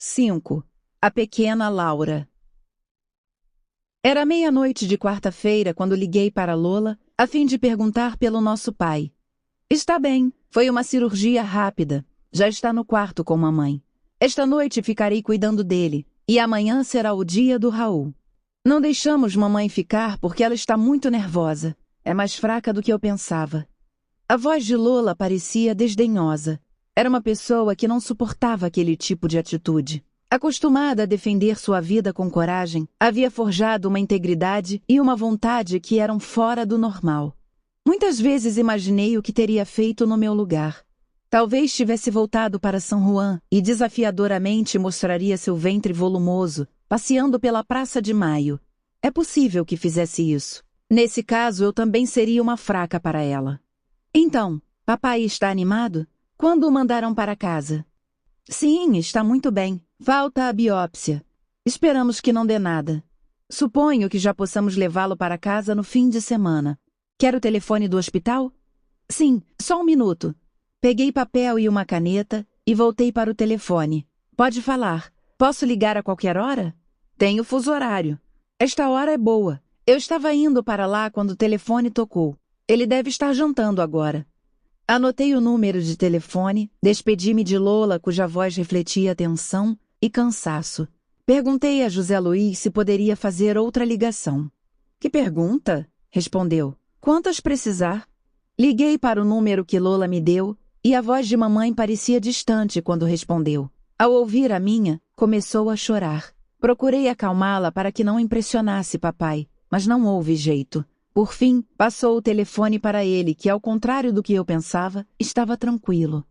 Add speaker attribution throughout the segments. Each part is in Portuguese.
Speaker 1: 5. A pequena Laura. Era meia-noite de quarta-feira quando liguei para Lola a fim de perguntar pelo nosso pai. Está bem, foi uma cirurgia rápida. Já está no quarto com mamãe. Esta noite ficarei cuidando dele e amanhã será o dia do Raul. Não deixamos mamãe ficar porque ela está muito nervosa. É mais fraca do que eu pensava. A voz de Lola parecia desdenhosa. Era uma pessoa que não suportava aquele tipo de atitude. Acostumada a defender sua vida com coragem, havia forjado uma integridade e uma vontade que eram fora do normal. Muitas vezes imaginei o que teria feito no meu lugar. Talvez tivesse voltado para São Juan e desafiadoramente mostraria seu ventre volumoso, passeando pela Praça de Maio. É possível que fizesse isso. Nesse caso, eu também seria uma fraca para ela. Então, papai está animado? Quando o mandaram para casa? Sim, está muito bem. Falta a biópsia. Esperamos que não dê nada. Suponho que já possamos levá-lo para casa no fim de semana. Quer o telefone do hospital? Sim, só um minuto. Peguei papel e uma caneta e voltei para o telefone. Pode falar. Posso ligar a qualquer hora? Tenho fuso horário. Esta hora é boa. Eu estava indo para lá quando o telefone tocou. Ele deve estar jantando agora. Anotei o número de telefone, despedi-me de Lola, cuja voz refletia tensão e cansaço. Perguntei a José Luiz se poderia fazer outra ligação. Que pergunta? Respondeu. Quantas precisar? Liguei para o número que Lola me deu e a voz de mamãe parecia distante quando respondeu. Ao ouvir a minha, começou a chorar. Procurei acalmá-la para que não impressionasse papai, mas não houve jeito. Por fim, passou o telefone para ele, que, ao contrário do que eu pensava, estava tranquilo.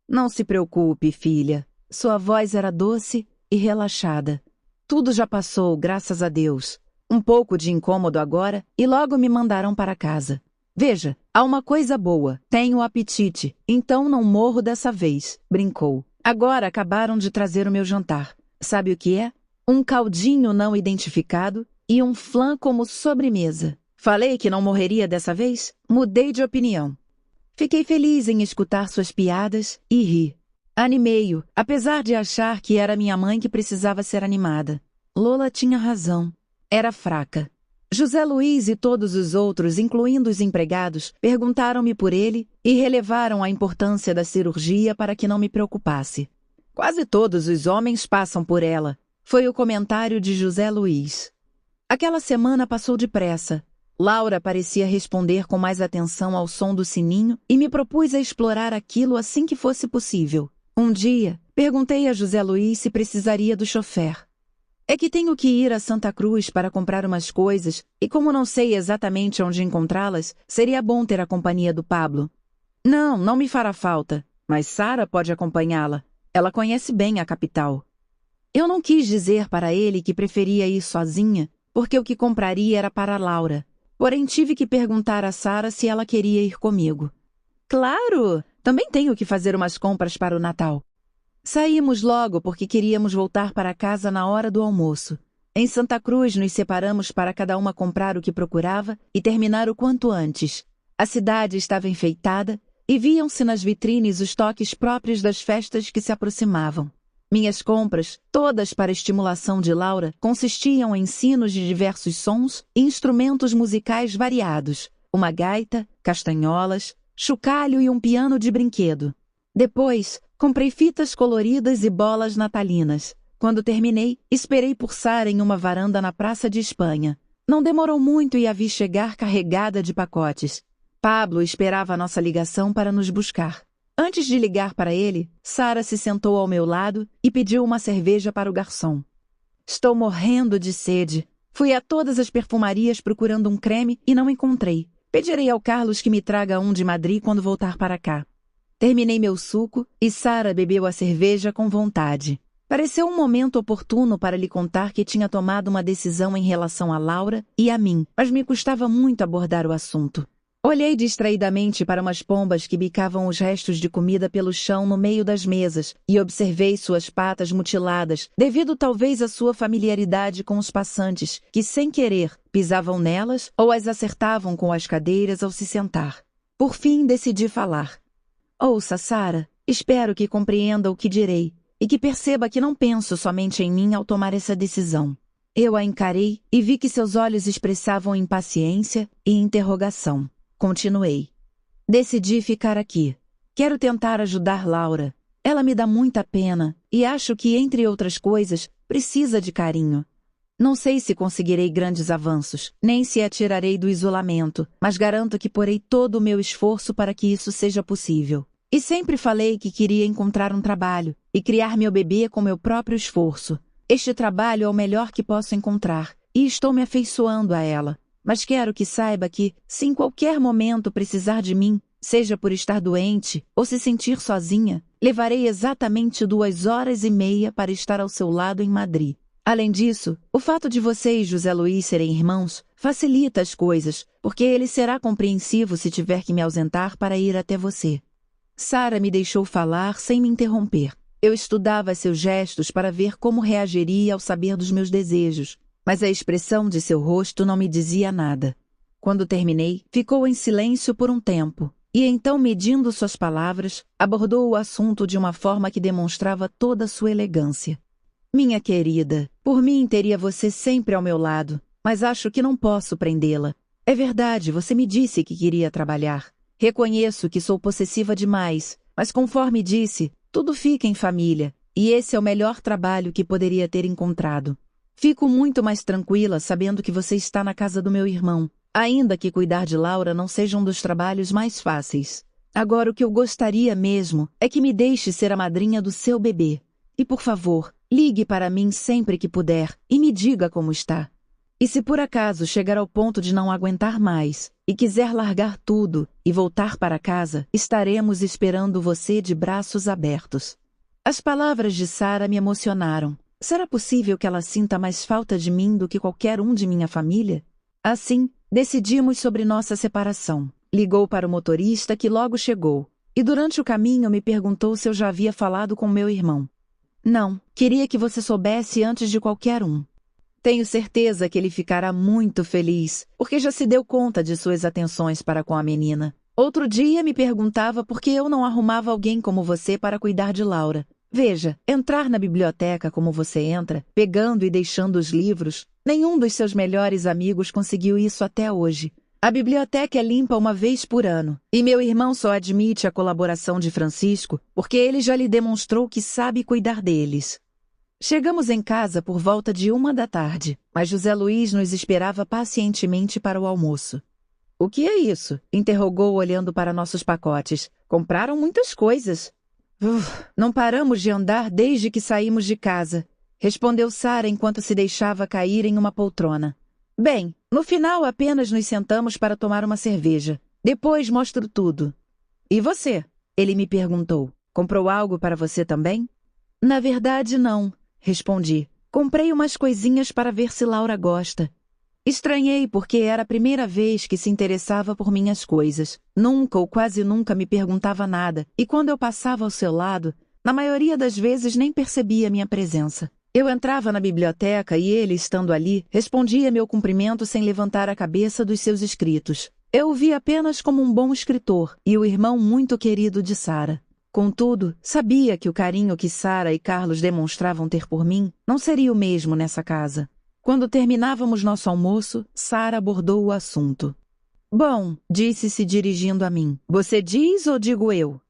Speaker 1: Não se preocupe, filha. Sua voz era doce e relaxada. Tudo já passou, graças a Deus. Um pouco de incômodo agora e logo me mandaram para casa. Veja, há uma coisa boa. Tenho apetite, então não morro dessa vez, brincou. Agora acabaram de trazer o meu jantar. Sabe o que é? Um caldinho não identificado e um flan como sobremesa. Falei que não morreria dessa vez? Mudei de opinião. Fiquei feliz em escutar suas piadas e ri. Animei-o, apesar de achar que era minha mãe que precisava ser animada. Lola tinha razão. Era fraca. José Luiz e todos os outros, incluindo os empregados, perguntaram-me por ele e relevaram a importância da cirurgia para que não me preocupasse. Quase todos os homens passam por ela, foi o comentário de José Luiz. Aquela semana passou depressa. Laura parecia responder com mais atenção ao som do sininho e me propus a explorar aquilo assim que fosse possível. Um dia, perguntei a José Luiz se precisaria do chofer. É que tenho que ir a Santa Cruz para comprar umas coisas e como não sei exatamente onde encontrá-las, seria bom ter a companhia do Pablo. Não me fará falta, mas Sara pode acompanhá-la. Ela conhece bem a capital. Eu não quis dizer para ele que preferia ir sozinha, porque o que compraria era para Laura. Porém, tive que perguntar a Sara se ela queria ir comigo. Claro! Também tenho que fazer umas compras para o Natal. Saímos logo porque queríamos voltar para casa na hora do almoço. Em Santa Cruz nos separamos para cada uma comprar o que procurava e terminar o quanto antes. A cidade estava enfeitada e viam-se nas vitrines os toques próprios das festas que se aproximavam. Minhas compras, todas para estimulação de Laura, consistiam em sinos de diversos sons e instrumentos musicais variados, uma gaita, castanholas, chocalho e um piano de brinquedo. Depois, comprei fitas coloridas e bolas natalinas. Quando terminei, esperei por Sara em uma varanda na Praça de Espanha. Não demorou muito e a vi chegar carregada de pacotes. Pablo esperava a nossa ligação para nos buscar. Antes de ligar para ele, Sara se sentou ao meu lado e pediu uma cerveja para o garçom. Estou morrendo de sede. Fui a todas as perfumarias procurando um creme e não encontrei. Pedirei ao Carlos que me traga um de Madrid quando voltar para cá. Terminei meu suco e Sara bebeu a cerveja com vontade. Pareceu um momento oportuno para lhe contar que tinha tomado uma decisão em relação a Laura e a mim, mas me custava muito abordar o assunto. Olhei distraidamente para umas pombas que bicavam os restos de comida pelo chão no meio das mesas e observei suas patas mutiladas, devido talvez à sua familiaridade com os passantes, que sem querer pisavam nelas ou as acertavam com as cadeiras ao se sentar. Por fim, decidi falar. Ouça, Sara, espero que compreenda o que direi. e que perceba que não penso somente em mim ao tomar essa decisão. Eu a encarei e vi que seus olhos expressavam impaciência e interrogação. Continuei. Decidi ficar aqui. Quero tentar ajudar Laura. Ela me dá muita pena e acho que, entre outras coisas, precisa de carinho. Não sei se conseguirei grandes avanços, nem se a tirarei do isolamento, mas garanto que porei todo o meu esforço para que isso seja possível. E sempre falei que queria encontrar um trabalho e criar meu bebê com meu próprio esforço. Este trabalho é o melhor que posso encontrar e estou me afeiçoando a ela. Mas quero que saiba que, se em qualquer momento precisar de mim, seja por estar doente ou se sentir sozinha, levarei exatamente 2 horas e meia para estar ao seu lado em Madrid. Além disso, o fato de você e José Luís serem irmãos facilita as coisas, porque ele será compreensivo se tiver que me ausentar para ir até você. Sara me deixou falar sem me interromper. Eu estudava seus gestos para ver como reagiria ao saber dos meus desejos, mas a expressão de seu rosto não me dizia nada. Quando terminei, ficou em silêncio por um tempo, e então, medindo suas palavras, abordou o assunto de uma forma que demonstrava toda a sua elegância. Minha querida, por mim teria você sempre ao meu lado, mas acho que não posso prendê-la. É verdade, você me disse que queria trabalhar. Reconheço que sou possessiva demais, mas conforme disse, tudo fica em família, e esse é o melhor trabalho que poderia ter encontrado. Fico muito mais tranquila sabendo que você está na casa do meu irmão, ainda que cuidar de Laura não seja um dos trabalhos mais fáceis. Agora, o que eu gostaria mesmo é que me deixe ser a madrinha do seu bebê. E, por favor, ligue para mim sempre que puder e me diga como está. E se por acaso chegar ao ponto de não aguentar mais e quiser largar tudo e voltar para casa, estaremos esperando você de braços abertos. As palavras de Sara me emocionaram. Será possível que ela sinta mais falta de mim do que qualquer um de minha família? Assim, decidimos sobre nossa separação. Ligou para o motorista que logo chegou e durante o caminho me perguntou se eu já havia falado com meu irmão. Não, queria que você soubesse antes de qualquer um. Tenho certeza que ele ficará muito feliz, porque já se deu conta de suas atenções para com a menina. Outro dia me perguntava por que eu não arrumava alguém como você para cuidar de Laura. Veja, entrar na biblioteca como você entra, pegando e deixando os livros, nenhum dos seus melhores amigos conseguiu isso até hoje. A biblioteca é limpa uma vez por ano, e meu irmão só admite a colaboração de Francisco porque ele já lhe demonstrou que sabe cuidar deles. Chegamos em casa por volta de 1 da tarde, mas José Luís nos esperava pacientemente para o almoço. — O que é isso? — interrogou olhando para nossos pacotes. — Compraram muitas coisas. — Não paramos de andar desde que saímos de casa — respondeu Sara enquanto se deixava cair em uma poltrona. — Bem, no final apenas nos sentamos para tomar uma cerveja. Depois mostro tudo. — E você? Ele me perguntou. — Comprou algo para você também? — Na verdade, não, respondi. Comprei umas coisinhas para ver se Laura gosta. Estranhei porque era a primeira vez que se interessava por minhas coisas. Nunca ou quase nunca me perguntava nada, e quando eu passava ao seu lado, na maioria das vezes nem percebia minha presença. Eu entrava na biblioteca e ele, estando ali, respondia meu cumprimento sem levantar a cabeça dos seus escritos. Eu o vi apenas como um bom escritor e o irmão muito querido de Sara. Contudo, sabia que o carinho que Sara e Carlos demonstravam ter por mim não seria o mesmo nessa casa. Quando terminávamos nosso almoço, Sara abordou o assunto. — Bom, disse se dirigindo a mim. — Você diz ou digo eu?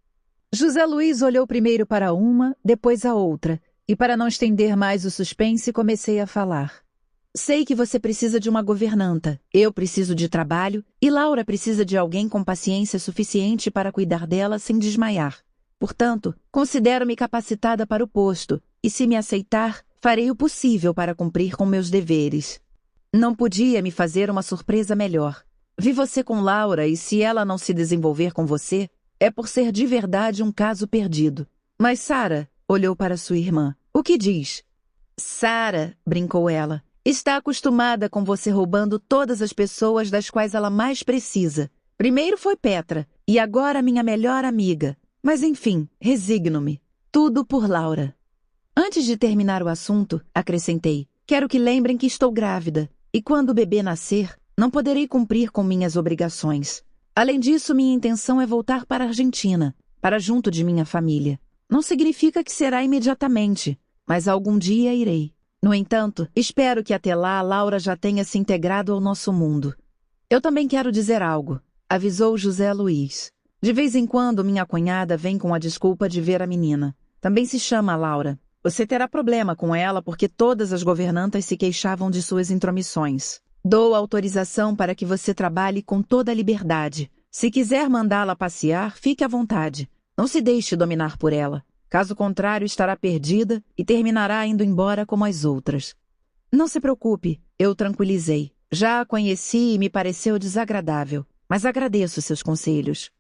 Speaker 1: José Luís olhou primeiro para uma, depois a outra, e para não estender mais o suspense, comecei a falar. Sei que você precisa de uma governanta, eu preciso de trabalho e Laura precisa de alguém com paciência suficiente para cuidar dela sem desmaiar. Portanto, considero-me capacitada para o posto e, se me aceitar, farei o possível para cumprir com meus deveres. Não podia me fazer uma surpresa melhor. Vi você com Laura e, se ela não se desenvolver com você, é por ser de verdade um caso perdido. Mas Sara olhou para sua irmã. O que diz? Sara, brincou ela, está acostumada com você roubando todas as pessoas das quais ela mais precisa. Primeiro foi Petra e agora minha melhor amiga. Mas enfim, resigno-me. Tudo por Laura. Antes de terminar o assunto, acrescentei, quero que lembrem que estou grávida e quando o bebê nascer, não poderei cumprir com minhas obrigações. Além disso, minha intenção é voltar para a Argentina, para junto de minha família. Não significa que será imediatamente, mas algum dia irei. No entanto, espero que até lá Laura já tenha se integrado ao nosso mundo. Eu também quero dizer algo, avisou José Luiz. De vez em quando minha cunhada vem com a desculpa de ver a menina. Também se chama Laura. Você terá problema com ela porque todas as governantas se queixavam de suas intromissões. Dou autorização para que você trabalhe com toda a liberdade. Se quiser mandá-la passear, fique à vontade. Não se deixe dominar por ela. Caso contrário, estará perdida e terminará indo embora como as outras. Não se preocupe, eu tranquilizei. Já a conheci e me pareceu desagradável, mas agradeço seus conselhos.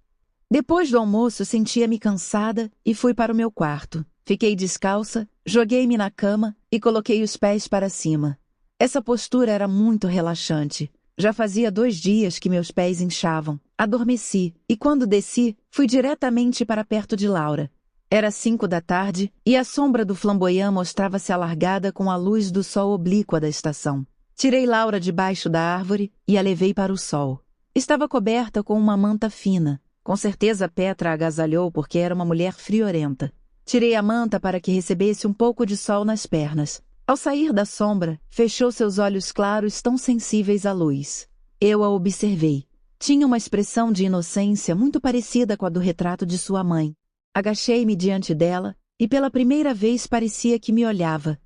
Speaker 1: Depois do almoço, sentia-me cansada e fui para o meu quarto. Fiquei descalça, joguei-me na cama e coloquei os pés para cima. Essa postura era muito relaxante. Já fazia 2 dias que meus pés inchavam. Adormeci e, quando desci, fui diretamente para perto de Laura. Era 5 da tarde e a sombra do flamboyant mostrava-se alargada com a luz do sol oblíqua da estação. Tirei Laura debaixo da árvore e a levei para o sol. Estava coberta com uma manta fina. Com certeza Petra a agasalhou porque era uma mulher friorenta. Tirei a manta para que recebesse um pouco de sol nas pernas. Ao sair da sombra, fechou seus olhos claros tão sensíveis à luz. Eu a observei. Tinha uma expressão de inocência muito parecida com a do retrato de sua mãe. Agachei-me diante dela e pela primeira vez parecia que me olhava.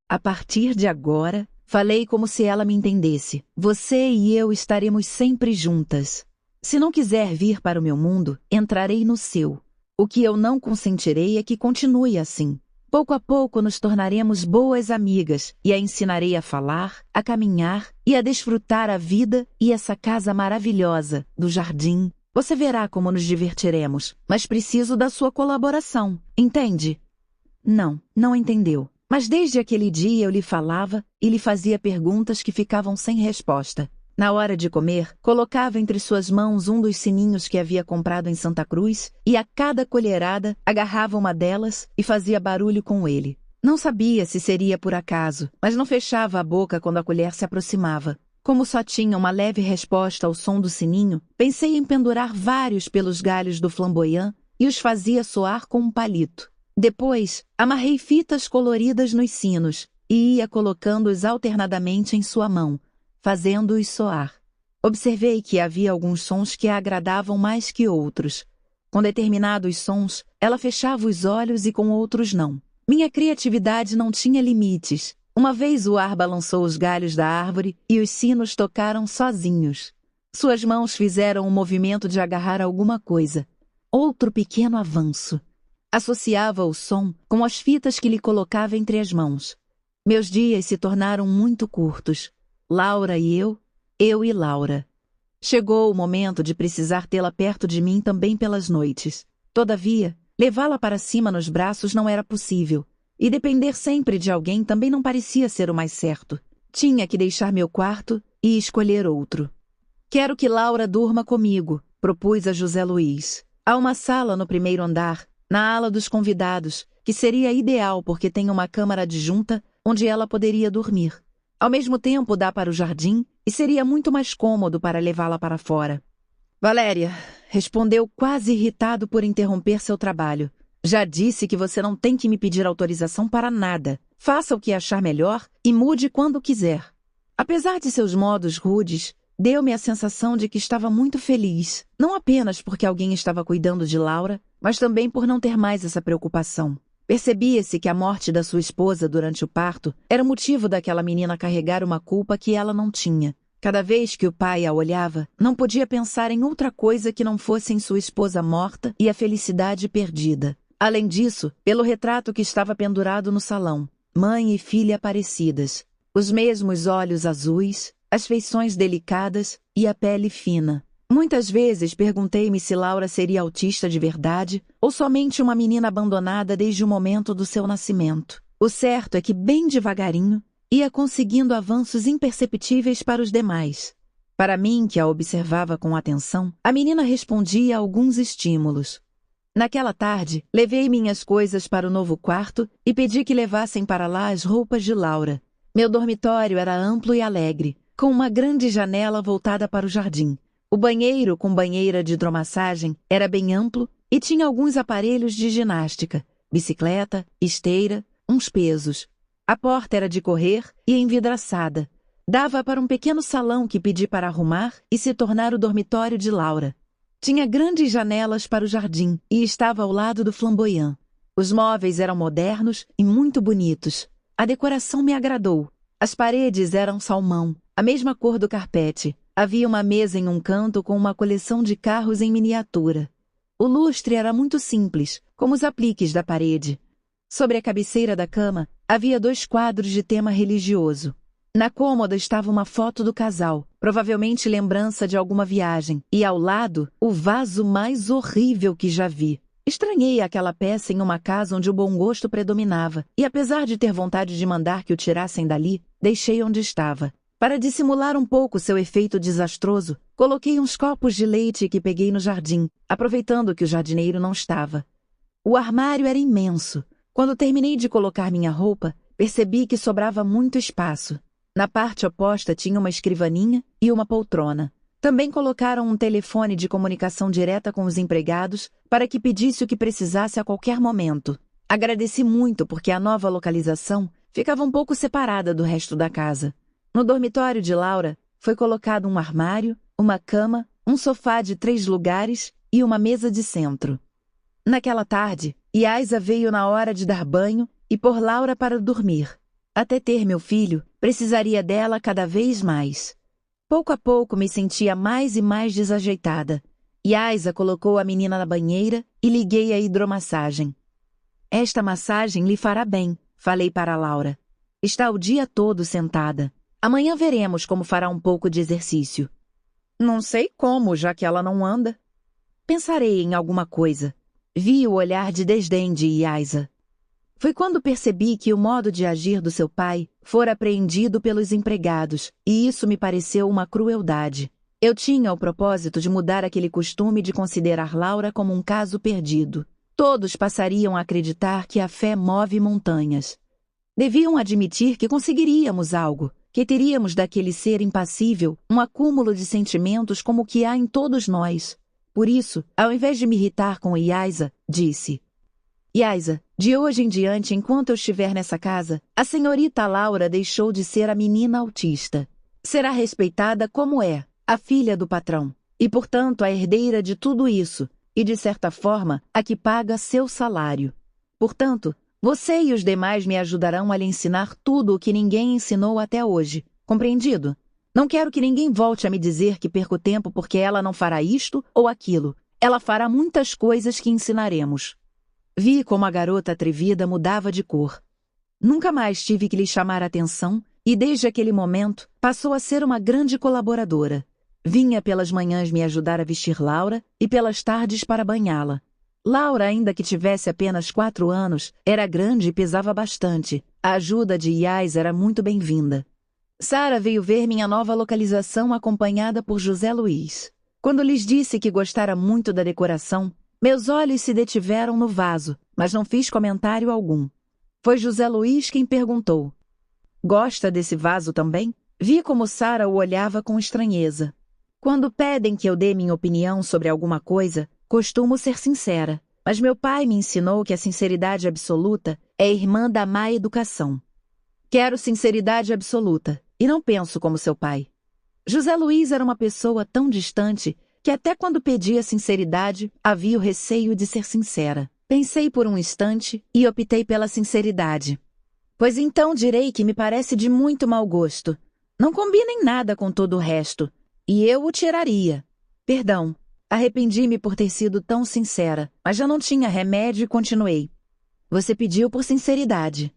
Speaker 1: A partir de agora, falei como se ela me entendesse. Você e eu estaremos sempre juntas. Se não quiser vir para o meu mundo, entrarei no seu. O que eu não consentirei é que continue assim. Pouco a pouco nos tornaremos boas amigas e a ensinarei a falar, a caminhar e a desfrutar a vida e essa casa maravilhosa do jardim. Você verá como nos divertiremos, mas preciso da sua colaboração, entende? Não entendeu. Mas desde aquele dia eu lhe falava e lhe fazia perguntas que ficavam sem resposta. Na hora de comer, colocava entre suas mãos um dos sininhos que havia comprado em Santa Cruz e a cada colherada agarrava uma delas e fazia barulho com ele. Não sabia se seria por acaso, mas não fechava a boca quando a colher se aproximava. Como só tinha uma leve resposta ao som do sininho, pensei em pendurar vários pelos galhos do flamboyant e os fazia soar com um palito. Depois, amarrei fitas coloridas nos sinos e ia colocando-os alternadamente em sua mão, fazendo-os soar. Observei que havia alguns sons que a agradavam mais que outros. Com determinados sons, ela fechava os olhos e com outros não. Minha criatividade não tinha limites. Uma vez o ar balançou os galhos da árvore e os sinos tocaram sozinhos. Suas mãos fizeram um movimento de agarrar alguma coisa. Outro pequeno avanço. Associava o som com as fitas que lhe colocava entre as mãos. Meus dias se tornaram muito curtos. Laura e eu e Laura. Chegou o momento de precisar tê-la perto de mim também pelas noites. Todavia, levá-la para cima nos braços não era possível, e depender sempre de alguém também não parecia ser o mais certo. Tinha que deixar meu quarto e escolher outro. Quero que Laura durma comigo, propus a José Luiz. Há uma sala no primeiro andar, na ala dos convidados, que seria ideal porque tem uma câmara adjunta onde ela poderia dormir. Ao mesmo tempo dá para o jardim e seria muito mais cômodo para levá-la para fora. Valéria, respondeu quase irritado por interromper seu trabalho. Já disse que você não tem que me pedir autorização para nada. Faça o que achar melhor e mude quando quiser. Apesar de seus modos rudes, deu-me a sensação de que estava muito feliz. Não apenas porque alguém estava cuidando de Laura, mas também por não ter mais essa preocupação. Percebia-se que a morte da sua esposa durante o parto era motivo daquela menina carregar uma culpa que ela não tinha. Cada vez que o pai a olhava, não podia pensar em outra coisa que não fosse em sua esposa morta e a felicidade perdida. Além disso, pelo retrato que estava pendurado no salão, mãe e filha parecidas, os mesmos olhos azuis, as feições delicadas e a pele fina. Muitas vezes perguntei-me se Laura seria autista de verdade ou somente uma menina abandonada desde o momento do seu nascimento. O certo é que, bem devagarinho, ia conseguindo avanços imperceptíveis para os demais. Para mim, que a observava com atenção, a menina respondia a alguns estímulos. Naquela tarde, levei minhas coisas para o novo quarto e pedi que levassem para lá as roupas de Laura. Meu dormitório era amplo e alegre, com uma grande janela voltada para o jardim. O banheiro, com banheira de hidromassagem, era bem amplo e tinha alguns aparelhos de ginástica. bicicleta, esteira, uns pesos. A porta era de correr e envidraçada. Dava para um pequeno salão que pedi para arrumar e se tornar o dormitório de Laura. Tinha grandes janelas para o jardim e estava ao lado do flamboyant. Os móveis eram modernos e muito bonitos. A decoração me agradou. As paredes eram salmão, a mesma cor do carpete. Havia uma mesa em um canto com uma coleção de carros em miniatura. O lustre era muito simples, como os apliques da parede. Sobre a cabeceira da cama, havia 2 quadros de tema religioso. Na cômoda estava uma foto do casal, provavelmente lembrança de alguma viagem, e ao lado, o vaso mais horrível que já vi. Estranhei aquela peça em uma casa onde o bom gosto predominava, e apesar de ter vontade de mandar que o tirassem dali, deixei onde estava. Para dissimular um pouco seu efeito desastroso, coloquei uns copos de leite que peguei no jardim, aproveitando que o jardineiro não estava. O armário era imenso. Quando terminei de colocar minha roupa, percebi que sobrava muito espaço. Na parte oposta tinha uma escrivaninha e uma poltrona. Também colocaram um telefone de comunicação direta com os empregados para que pedisse o que precisasse a qualquer momento. Agradeci muito porque a nova localização ficava um pouco separada do resto da casa. No dormitório de Laura foi colocado um armário, uma cama, um sofá de 3 lugares e uma mesa de centro. Naquela tarde, Yaisa veio na hora de dar banho e pôr Laura para dormir. Até ter meu filho, precisaria dela cada vez mais. Pouco a pouco me sentia mais e mais desajeitada. Yaisa colocou a menina na banheira e liguei a hidromassagem. Esta massagem lhe fará bem, falei para Laura. Está o dia todo sentada. Amanhã veremos como fará um pouco de exercício. Não sei como, já que ela não anda. Pensarei em alguma coisa. Vi o olhar de desdém de Yaisa. Foi quando percebi que o modo de agir do seu pai fora apreendido pelos empregados, e isso me pareceu uma crueldade. Eu tinha o propósito de mudar aquele costume de considerar Laura como um caso perdido. Todos passariam a acreditar que a fé move montanhas. Deviam admitir que conseguiríamos algo, que teríamos daquele ser impassível um acúmulo de sentimentos como o que há em todos nós. Por isso, ao invés de me irritar com Yaisa, disse: Yaisa, de hoje em diante, enquanto eu estiver nessa casa, a senhorita Laura deixou de ser a menina autista. Será respeitada como é, a filha do patrão, e, portanto, a herdeira de tudo isso, e, de certa forma, a que paga seu salário. Portanto, você e os demais me ajudarão a lhe ensinar tudo o que ninguém ensinou até hoje. Compreendido? Não quero que ninguém volte a me dizer que perco tempo porque ela não fará isto ou aquilo. Ela fará muitas coisas que ensinaremos. Vi como a garota atrevida mudava de cor. Nunca mais tive que lhe chamar a atenção e, desde aquele momento, passou a ser uma grande colaboradora. Vinha pelas manhãs me ajudar a vestir Laura e pelas tardes para banhá-la. Laura, ainda que tivesse apenas 4 anos, era grande e pesava bastante. A ajuda de Yaisa era muito bem-vinda. Sara veio ver minha nova localização acompanhada por José Luiz. Quando lhes disse que gostara muito da decoração, meus olhos se detiveram no vaso, mas não fiz comentário algum. Foi José Luiz quem perguntou: Gosta desse vaso também? Vi como Sara o olhava com estranheza. Quando pedem que eu dê minha opinião sobre alguma coisa, costumo ser sincera, mas meu pai me ensinou que a sinceridade absoluta é irmã da má educação. Quero sinceridade absoluta, e não penso como seu pai. José Luiz era uma pessoa tão distante que até quando pedia sinceridade, havia o receio de ser sincera. Pensei por um instante e optei pela sinceridade. Pois então direi que me parece de muito mau gosto. Não combina em nada com todo o resto, e eu o tiraria. Perdão, arrependi-me por ter sido tão sincera, mas já não tinha remédio e continuei. Você pediu por sinceridade.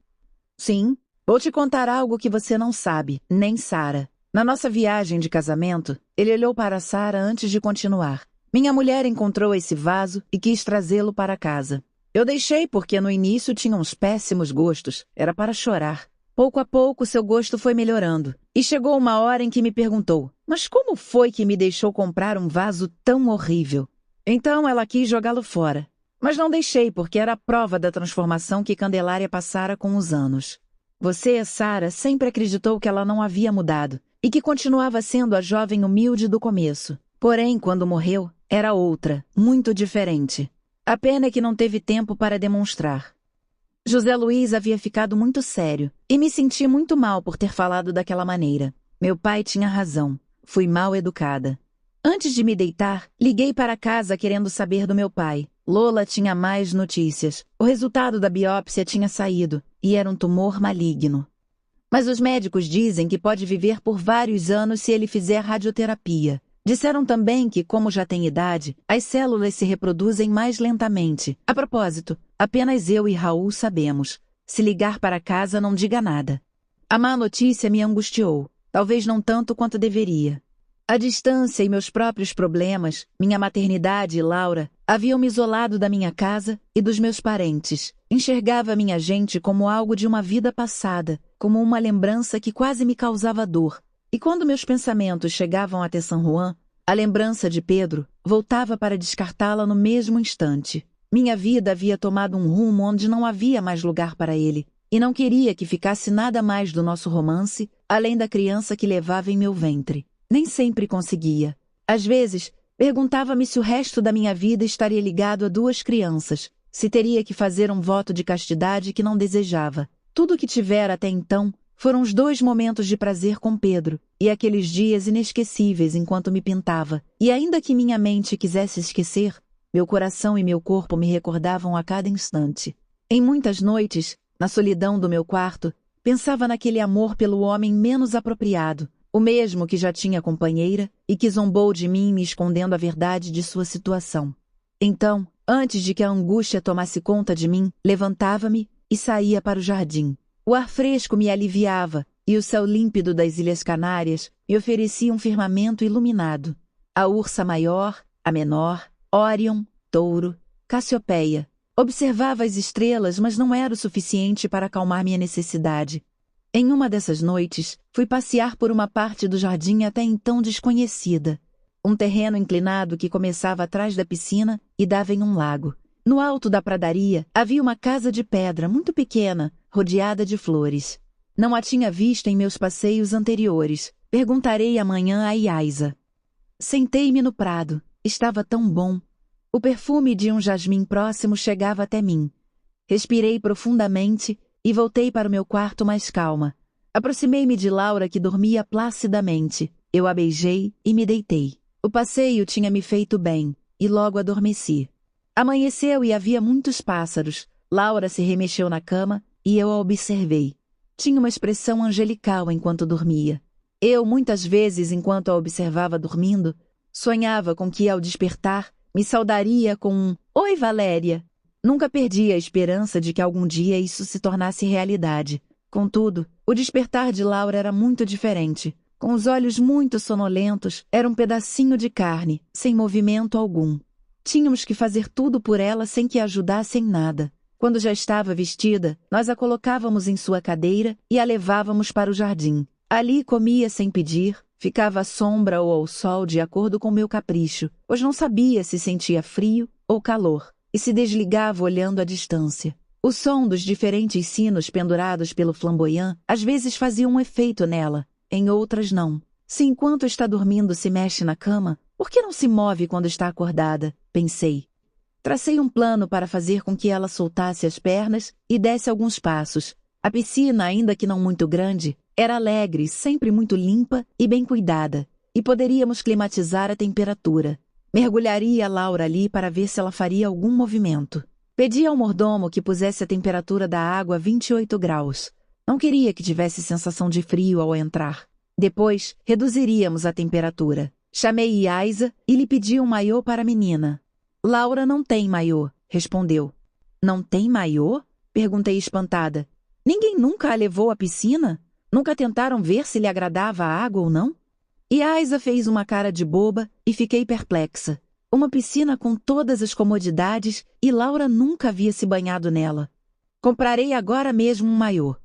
Speaker 1: Sim, vou te contar algo que você não sabe, nem Sara. Na nossa viagem de casamento, ele olhou para Sara antes de continuar. Minha mulher encontrou esse vaso e quis trazê-lo para casa. Eu deixei porque no início tinha uns péssimos gostos. Era para chorar. Pouco a pouco, seu gosto foi melhorando. E chegou uma hora em que me perguntou: mas como foi que me deixou comprar um vaso tão horrível? Então ela quis jogá-lo fora. Mas não deixei porque era a prova da transformação que Candelária passara com os anos. Você, Sara, sempre acreditou que ela não havia mudado e que continuava sendo a jovem humilde do começo. Porém, quando morreu, era outra, muito diferente. A pena é que não teve tempo para demonstrar. José Luiz havia ficado muito sério e me senti muito mal por ter falado daquela maneira. Meu pai tinha razão. Fui mal educada. Antes de me deitar, liguei para casa querendo saber do meu pai. Lola tinha mais notícias. O resultado da biópsia tinha saído e era um tumor maligno. Mas os médicos dizem que pode viver por vários anos se ele fizer radioterapia. Disseram também que, como já tem idade, as células se reproduzem mais lentamente. A propósito, apenas eu e Raul sabemos. Se ligar para casa, não diga nada. A má notícia me angustiou, talvez não tanto quanto deveria. A distância e meus próprios problemas, minha maternidade e Laura, haviam me isolado da minha casa e dos meus parentes. Enxergava minha gente como algo de uma vida passada, como uma lembrança que quase me causava dor. E quando meus pensamentos chegavam até San Juan, a lembrança de Pedro voltava para descartá-la no mesmo instante. Minha vida havia tomado um rumo onde não havia mais lugar para ele, e não queria que ficasse nada mais do nosso romance, além da criança que levava em meu ventre. Nem sempre conseguia. Às vezes, perguntava-me se o resto da minha vida estaria ligado a 2 crianças, se teria que fazer um voto de castidade que não desejava. Tudo o que tivera até então foram os 2 momentos de prazer com Pedro e aqueles dias inesquecíveis enquanto me pintava. E ainda que minha mente quisesse esquecer, meu coração e meu corpo me recordavam a cada instante. Em muitas noites, na solidão do meu quarto, pensava naquele amor pelo homem menos apropriado, o mesmo que já tinha companheira e que zombou de mim me escondendo a verdade de sua situação. Então, antes de que a angústia tomasse conta de mim, levantava-me e saía para o jardim. O ar fresco me aliviava e o céu límpido das Ilhas Canárias me oferecia um firmamento iluminado. A Ursa Maior, a Menor, Órion, Touro, Cassiopeia. Observava as estrelas, mas não era o suficiente para acalmar minha necessidade. Em uma dessas noites, fui passear por uma parte do jardim até então desconhecida. Um terreno inclinado que começava atrás da piscina e dava em um lago. No alto da pradaria havia uma casa de pedra muito pequena, rodeada de flores. Não a tinha visto em meus passeios anteriores. Perguntarei amanhã a Yaisa. Sentei-me no prado. Estava tão bom. O perfume de um jasmim próximo chegava até mim. Respirei profundamente e voltei para o meu quarto mais calma. Aproximei-me de Laura, que dormia placidamente. Eu a beijei e me deitei. O passeio tinha me feito bem, e logo adormeci. Amanheceu e havia muitos pássaros. Laura se remexeu na cama e eu a observei. Tinha uma expressão angelical enquanto dormia. Eu, muitas vezes, enquanto a observava dormindo, sonhava com que, ao despertar, me saudaria com um "Oi, Valéria!". Nunca perdi a esperança de que algum dia isso se tornasse realidade. Contudo, o despertar de Laura era muito diferente. Com os olhos muito sonolentos, era um pedacinho de carne, sem movimento algum. Tínhamos que fazer tudo por ela sem que a ajudasse em nada. Quando já estava vestida, nós a colocávamos em sua cadeira e a levávamos para o jardim. Ali comia sem pedir, ficava à sombra ou ao sol de acordo com meu capricho, pois não sabia se sentia frio ou calor, e se desligava olhando à distância. O som dos diferentes sinos pendurados pelo flamboyant às vezes fazia um efeito nela, em outras não. Se enquanto está dormindo se mexe na cama, por que não se move quando está acordada? Pensei. Tracei um plano para fazer com que ela soltasse as pernas e desse alguns passos. A piscina, ainda que não muito grande, era alegre, sempre muito limpa e bem cuidada, e poderíamos climatizar a temperatura. Mergulharia a Laura ali para ver se ela faria algum movimento. Pedi ao mordomo que pusesse a temperatura da água a 28 graus. Não queria que tivesse sensação de frio ao entrar. Depois, reduziríamos a temperatura. Chamei Yaisa e lhe pedi um maiô para a menina. Laura não tem maiô, respondeu. Não tem maiô? Perguntei espantada. Ninguém nunca a levou à piscina? Nunca tentaram ver se lhe agradava a água ou não? Yaisa fez uma cara de boba e fiquei perplexa. Uma piscina com todas as comodidades e Laura nunca havia se banhado nela. Comprarei agora mesmo um maiô.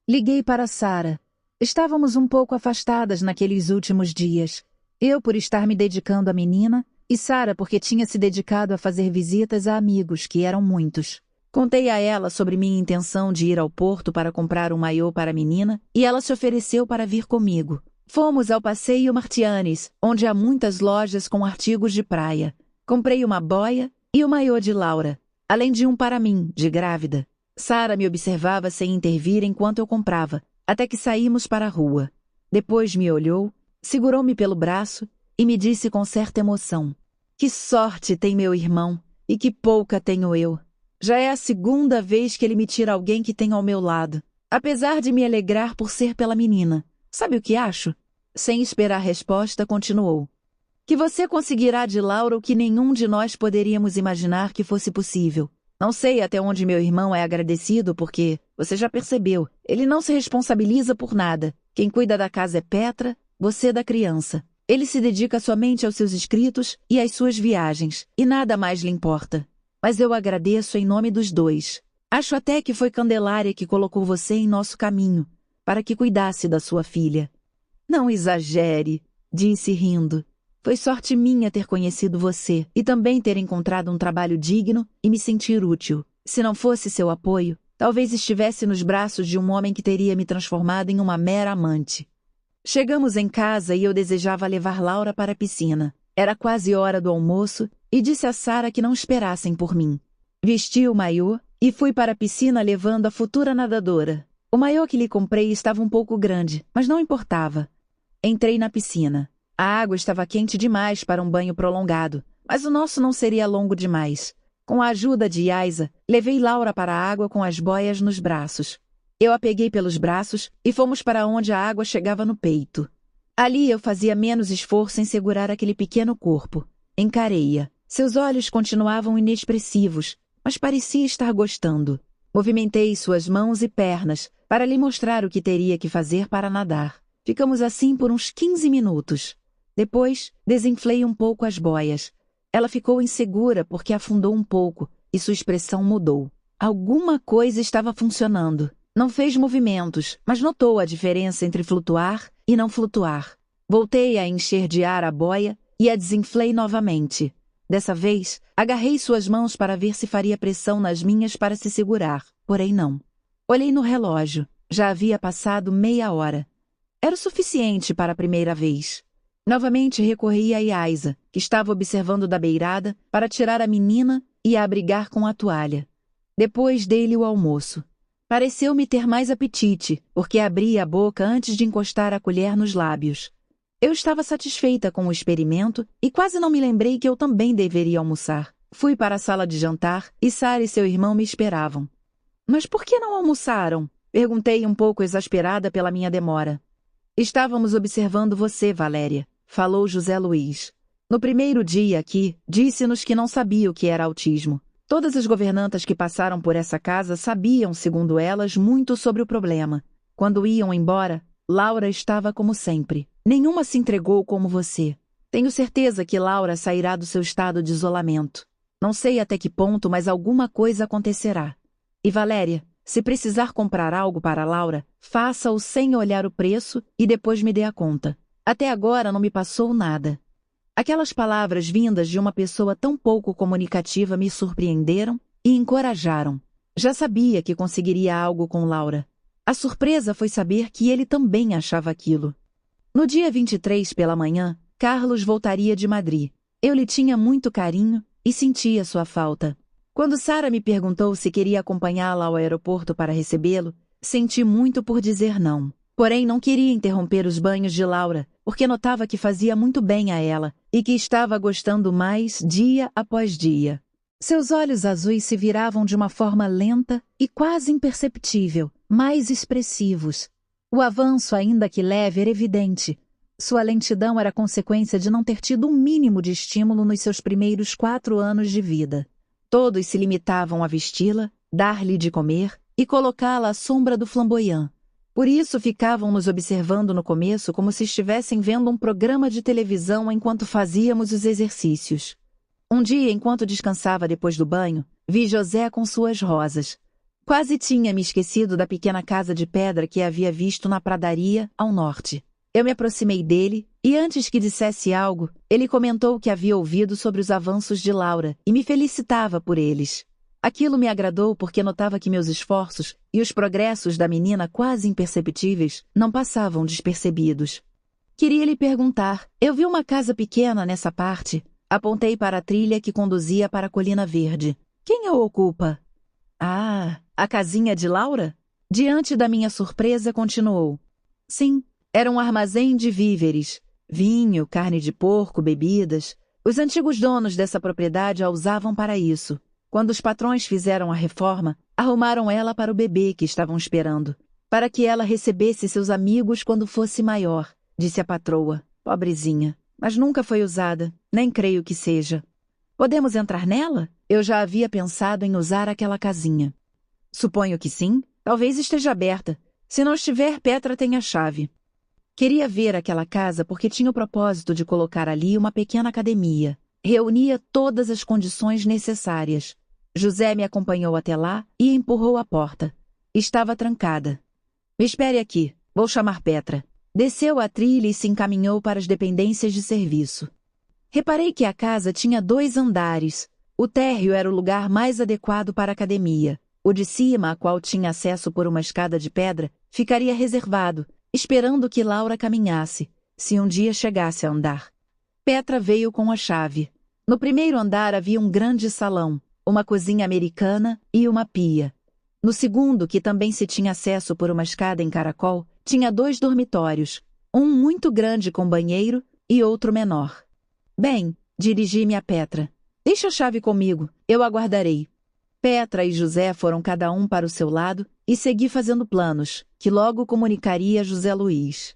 Speaker 1: Liguei para Sara. Estávamos um pouco afastadas naqueles últimos dias. Eu por estar me dedicando à menina e Sara porque tinha se dedicado a fazer visitas a amigos, que eram muitos. Contei a ela sobre minha intenção de ir ao porto para comprar um maiô para a menina e ela se ofereceu para vir comigo. Fomos ao Passeio Martianes, onde há muitas lojas com artigos de praia. Comprei uma boia e o maiô de Laura, além de um para mim, de grávida. Sara me observava sem intervir enquanto eu comprava, até que saímos para a rua. Depois me olhou, segurou-me pelo braço e me disse com certa emoção: "Que sorte tem meu irmão e que pouca tenho eu. Já é a segunda vez que ele me tira alguém que tem ao meu lado. Apesar de me alegrar por ser pela menina. Sabe o que acho?" Sem esperar resposta, continuou: "Que você conseguirá de Laura o que nenhum de nós poderíamos imaginar que fosse possível. Não sei até onde meu irmão é agradecido porque, você já percebeu, ele não se responsabiliza por nada. Quem cuida da casa é Petra, você da criança. Ele se dedica somente aos seus escritos e às suas viagens, e nada mais lhe importa. Mas eu agradeço em nome dos dois. Acho até que foi Candelária que colocou você em nosso caminho, para que cuidasse da sua filha." "Não exagere", disse rindo. "Foi sorte minha ter conhecido você e também ter encontrado um trabalho digno e me sentir útil. Se não fosse seu apoio, talvez estivesse nos braços de um homem que teria me transformado em uma mera amante." Chegamos em casa e eu desejava levar Laura para a piscina. Era quase hora do almoço e disse a Sara que não esperassem por mim. Vesti o maiô e fui para a piscina levando a futura nadadora. O maiô que lhe comprei estava um pouco grande, mas não importava. Entrei na piscina. A água estava quente demais para um banho prolongado, mas o nosso não seria longo demais. Com a ajuda de Yaisa, levei Laura para a água com as boias nos braços. Eu a peguei pelos braços e fomos para onde a água chegava no peito. Ali eu fazia menos esforço em segurar aquele pequeno corpo. Encarei-a. Seus olhos continuavam inexpressivos, mas parecia estar gostando. Movimentei suas mãos e pernas para lhe mostrar o que teria que fazer para nadar. Ficamos assim por uns 15 minutos. Depois, desinflei um pouco as boias. Ela ficou insegura porque afundou um pouco e sua expressão mudou. Alguma coisa estava funcionando. Não fez movimentos, mas notou a diferença entre flutuar e não flutuar. Voltei a encher de ar a boia e a desinflei novamente. Dessa vez, agarrei suas mãos para ver se faria pressão nas minhas para se segurar, porém não. Olhei no relógio. Já havia passado meia hora. Era o suficiente para a primeira vez. Novamente recorri a Yaisa, que estava observando da beirada, para tirar a menina e a abrigar com a toalha. Depois dei-lhe o almoço. Pareceu-me ter mais apetite, porque abria a boca antes de encostar a colher nos lábios. Eu estava satisfeita com o experimento e quase não me lembrei que eu também deveria almoçar. Fui para a sala de jantar e Sara e seu irmão me esperavam. "Mas por que não almoçaram?" Perguntei um pouco exasperada pela minha demora. "Estávamos observando você, Valéria", falou José Luiz. "No primeiro dia aqui, disse-nos que não sabia o que era autismo. Todas as governantas que passaram por essa casa sabiam, segundo elas, muito sobre o problema. Quando iam embora, Laura estava como sempre. Nenhuma se entregou como você. Tenho certeza que Laura sairá do seu estado de isolamento. Não sei até que ponto, mas alguma coisa acontecerá. E Valéria, se precisar comprar algo para Laura, faça-o sem olhar o preço e depois me dê a conta. Até agora não me passou nada." Aquelas palavras vindas de uma pessoa tão pouco comunicativa me surpreenderam e encorajaram. Já sabia que conseguiria algo com Laura. A surpresa foi saber que ele também achava aquilo. No dia 23 pela manhã, Carlos voltaria de Madrid. Eu lhe tinha muito carinho e sentia sua falta. Quando Sara me perguntou se queria acompanhá-la ao aeroporto para recebê-lo, senti muito por dizer não. Porém, não queria interromper os banhos de Laura, porque notava que fazia muito bem a ela e que estava gostando mais dia após dia. Seus olhos azuis se viravam de uma forma lenta e quase imperceptível, mais expressivos. O avanço, ainda que leve, era evidente. Sua lentidão era consequência de não ter tido um mínimo de estímulo nos seus primeiros 4 anos de vida. Todos se limitavam a vesti-la, dar-lhe de comer e colocá-la à sombra do flamboyant. Por isso ficavam nos observando no começo como se estivessem vendo um programa de televisão enquanto fazíamos os exercícios. Um dia, enquanto descansava depois do banho, vi José com suas rosas. Quase tinha me esquecido da pequena casa de pedra que havia visto na pradaria, ao norte. Eu me aproximei dele e, antes que dissesse algo, ele comentou que havia ouvido sobre os avanços de Laura e me felicitava por eles. Aquilo me agradou porque notava que meus esforços e os progressos da menina quase imperceptíveis não passavam despercebidos. Queria lhe perguntar, eu vi uma casa pequena nessa parte. Apontei para a trilha que conduzia para a Colina Verde. Quem a ocupa? Ah, a casinha de Laura? Diante da minha surpresa, continuou. Sim, era um armazém de víveres. Vinho, carne de porco, bebidas. Os antigos donos dessa propriedade a usavam para isso. Quando os patrões fizeram a reforma, arrumaram ela para o bebê que estavam esperando, para que ela recebesse seus amigos quando fosse maior, disse a patroa. Pobrezinha, mas nunca foi usada, nem creio que seja. Podemos entrar nela? Eu já havia pensado em usar aquela casinha. Suponho que sim. Talvez esteja aberta. Se não estiver, Petra tem a chave. Queria ver aquela casa porque tinha o propósito de colocar ali uma pequena academia. Reunia todas as condições necessárias. José me acompanhou até lá e empurrou a porta. Estava trancada. Me espere aqui. Vou chamar Petra. Desceu a trilha e se encaminhou para as dependências de serviço. Reparei que a casa tinha 2 andares. O térreo era o lugar mais adequado para a academia. O de cima, a qual tinha acesso por uma escada de pedra, ficaria reservado, esperando que Laura caminhasse, se um dia chegasse a andar. Petra veio com a chave. No primeiro andar havia um grande salão, uma cozinha americana e uma pia. No segundo, que também se tinha acesso por uma escada em caracol, tinha 2 dormitórios, um muito grande com banheiro e outro menor. Bem, dirigi-me a Petra. Deixa a chave comigo, eu aguardarei. Petra e José foram cada um para o seu lado e segui fazendo planos, que logo comunicaria a José Luís.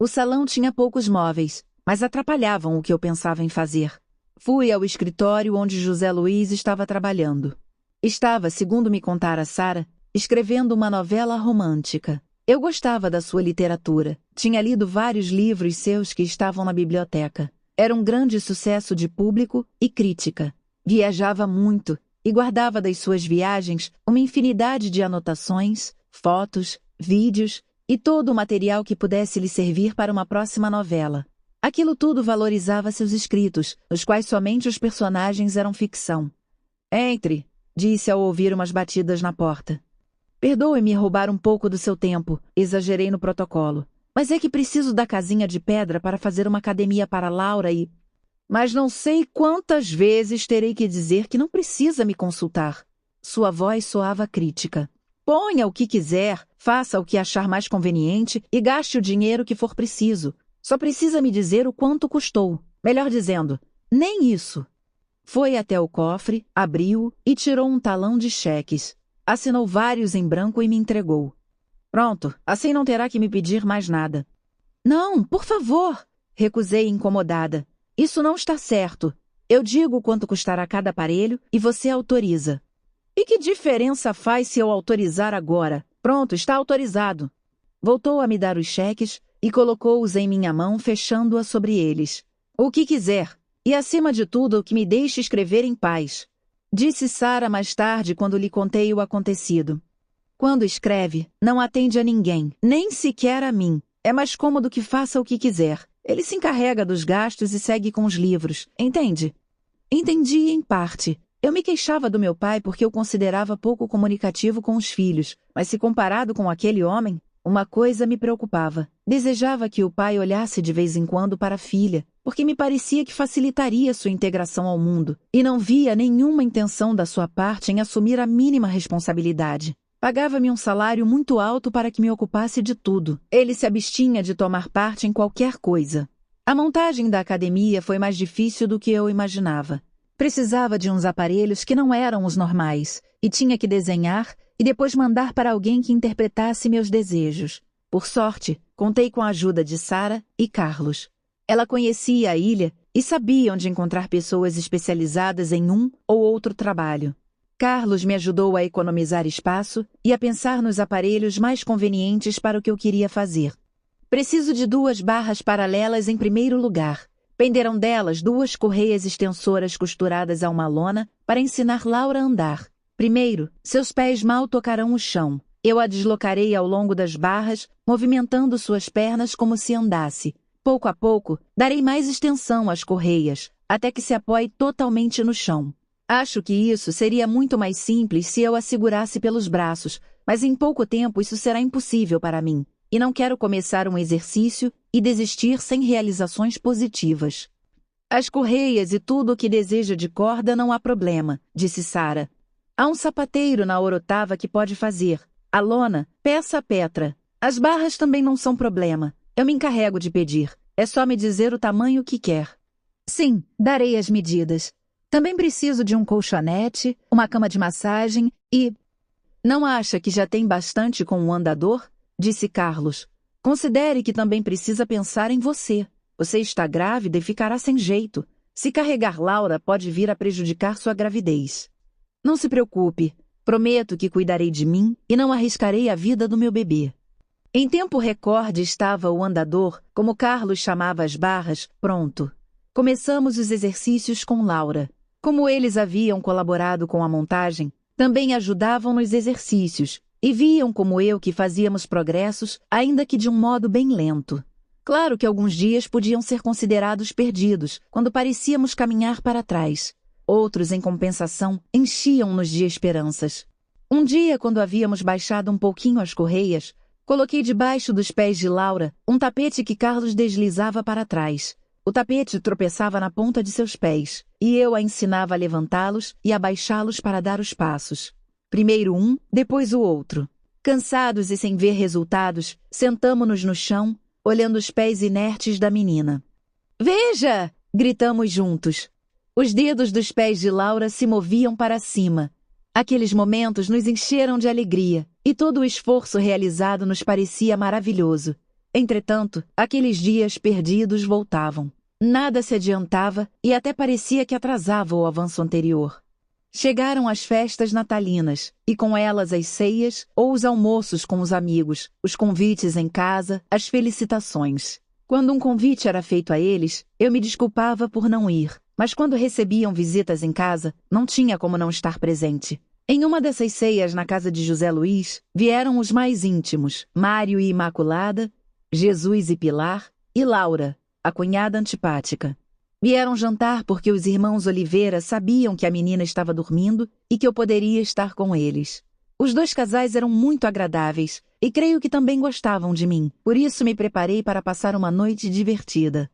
Speaker 1: O salão tinha poucos móveis, mas atrapalhavam o que eu pensava em fazer. Fui ao escritório onde José Luís estava trabalhando. Estava, segundo me contara Sara, escrevendo uma novela romântica. Eu gostava da sua literatura. Tinha lido vários livros seus que estavam na biblioteca. Era um grande sucesso de público e crítica. Viajava muito e guardava das suas viagens uma infinidade de anotações, fotos, vídeos e todo o material que pudesse lhe servir para uma próxima novela. Aquilo tudo valorizava seus escritos, nos quais somente os personagens eram ficção. Entre, disse ao ouvir umas batidas na porta. Perdoe-me roubar um pouco do seu tempo, exagerei no protocolo. Mas é que preciso da casinha de pedra para fazer uma academia para Laura e... Mas não sei quantas vezes terei que dizer que não precisa me consultar. Sua voz soava crítica. Ponha o que quiser, faça o que achar mais conveniente e gaste o dinheiro que for preciso. Só precisa me dizer o quanto custou. Melhor dizendo, nem isso. Foi até o cofre, abriu-o e tirou um talão de cheques. Assinou vários em branco e me entregou. Pronto, assim não terá que me pedir mais nada. Não, por favor, recusei incomodada. Isso não está certo. Eu digo quanto custará cada aparelho e você autoriza. E que diferença faz se eu autorizar agora? Pronto, está autorizado. Voltou a me dar os cheques e colocou-os em minha mão, fechando-a sobre eles. O que quiser. E, acima de tudo, que me deixe escrever em paz. Disse Sara mais tarde, quando lhe contei o acontecido. Quando escreve, não atende a ninguém, nem sequer a mim. É mais cômodo que faça o que quiser. Ele se encarrega dos gastos e segue com os livros, entende? Entendi em parte. Eu me queixava do meu pai porque eu considerava pouco comunicativo com os filhos, mas se comparado com aquele homem, uma coisa me preocupava. Desejava que o pai olhasse de vez em quando para a filha, porque me parecia que facilitaria sua integração ao mundo, e não via nenhuma intenção da sua parte em assumir a mínima responsabilidade. Pagava-me um salário muito alto para que me ocupasse de tudo. Ele se abstinha de tomar parte em qualquer coisa. A montagem da academia foi mais difícil do que eu imaginava. Precisava de uns aparelhos que não eram os normais, e tinha que desenhar e depois mandar para alguém que interpretasse meus desejos. Por sorte, contei com a ajuda de Sara e Carlos. Ela conhecia a ilha e sabia onde encontrar pessoas especializadas em um ou outro trabalho. Carlos me ajudou a economizar espaço e a pensar nos aparelhos mais convenientes para o que eu queria fazer. Preciso de 2 barras paralelas em primeiro lugar. Penderam delas 2 correias extensoras costuradas a uma lona para ensinar Laura a andar. Primeiro, seus pés mal tocarão o chão. Eu a deslocarei ao longo das barras, movimentando suas pernas como se andasse. Pouco a pouco, darei mais extensão às correias, até que se apoie totalmente no chão. Acho que isso seria muito mais simples se eu a segurasse pelos braços, mas em pouco tempo isso será impossível para mim, e não quero começar um exercício e desistir sem realizações positivas. As correias e tudo o que deseja de corda não há problema, disse Sara. Há um sapateiro na Orotava que pode fazer. A lona, peça a Petra. As barras também não são problema. Eu me encarrego de pedir. É só me dizer o tamanho que quer. Sim, darei as medidas. Também preciso de um colchonete, uma cama de massagem e... Não acha que já tem bastante com o andador? Disse Carlos. Considere que também precisa pensar em você. Você está grávida e ficará sem jeito. Se carregar Laura, pode vir a prejudicar sua gravidez. Não se preocupe. Prometo que cuidarei de mim e não arriscarei a vida do meu bebê. Em tempo recorde estava o andador, como Carlos chamava as barras, pronto. Começamos os exercícios com Laura. Como eles haviam colaborado com a montagem, também ajudavam nos exercícios e viam como eu que fazíamos progressos, ainda que de um modo bem lento. Claro que alguns dias podiam ser considerados perdidos, quando parecíamos caminhar para trás. Outros, em compensação, enchiam-nos de esperanças. Um dia, quando havíamos baixado um pouquinho as correias, coloquei debaixo dos pés de Laura um tapete que Carlos deslizava para trás. O tapete tropeçava na ponta de seus pés, e eu a ensinava a levantá-los e a baixá-los para dar os passos. Primeiro um, depois o outro. Cansados e sem ver resultados, sentamo-nos no chão, olhando os pés inertes da menina. "Veja!" gritamos juntos. Os dedos dos pés de Laura se moviam para cima. Aqueles momentos nos encheram de alegria, e todo o esforço realizado nos parecia maravilhoso. Entretanto, aqueles dias perdidos voltavam. Nada se adiantava e até parecia que atrasava o avanço anterior. Chegaram as festas natalinas, e com elas as ceias ou os almoços com os amigos, os convites em casa, as felicitações. Quando um convite era feito a eles, eu me desculpava por não ir, mas quando recebiam visitas em casa, não tinha como não estar presente. Em uma dessas ceias na casa de José Luiz, vieram os mais íntimos, Mário e Imaculada, Jesus e Pilar, e Laura, a cunhada antipática. Vieram jantar porque os irmãos Oliveira sabiam que a menina estava dormindo e que eu poderia estar com eles. Os dois casais eram muito agradáveis e creio que também gostavam de mim, por isso me preparei para passar uma noite divertida.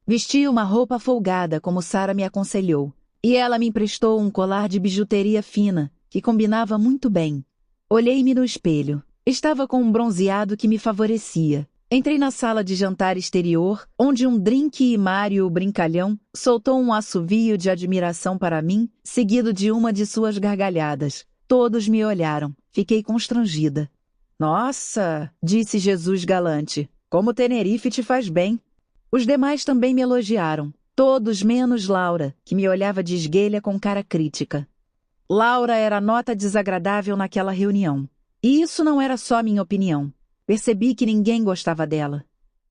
Speaker 1: Vesti uma roupa folgada, como Sara me aconselhou, e ela me emprestou um colar de bijuteria fina, que combinava muito bem. Olhei-me no espelho. Estava com um bronzeado que me favorecia. Entrei na sala de jantar exterior, onde um drink e Mário, o brincalhão, soltou um assovio de admiração para mim, seguido de uma de suas gargalhadas. Todos me olharam. Fiquei constrangida. "Nossa!" disse Jesus galante. "Como Tenerife te faz bem." Os demais também me elogiaram. Todos menos Laura, que me olhava de esguelha com cara crítica. Laura era a nota desagradável naquela reunião. E isso não era só minha opinião. Percebi que ninguém gostava dela.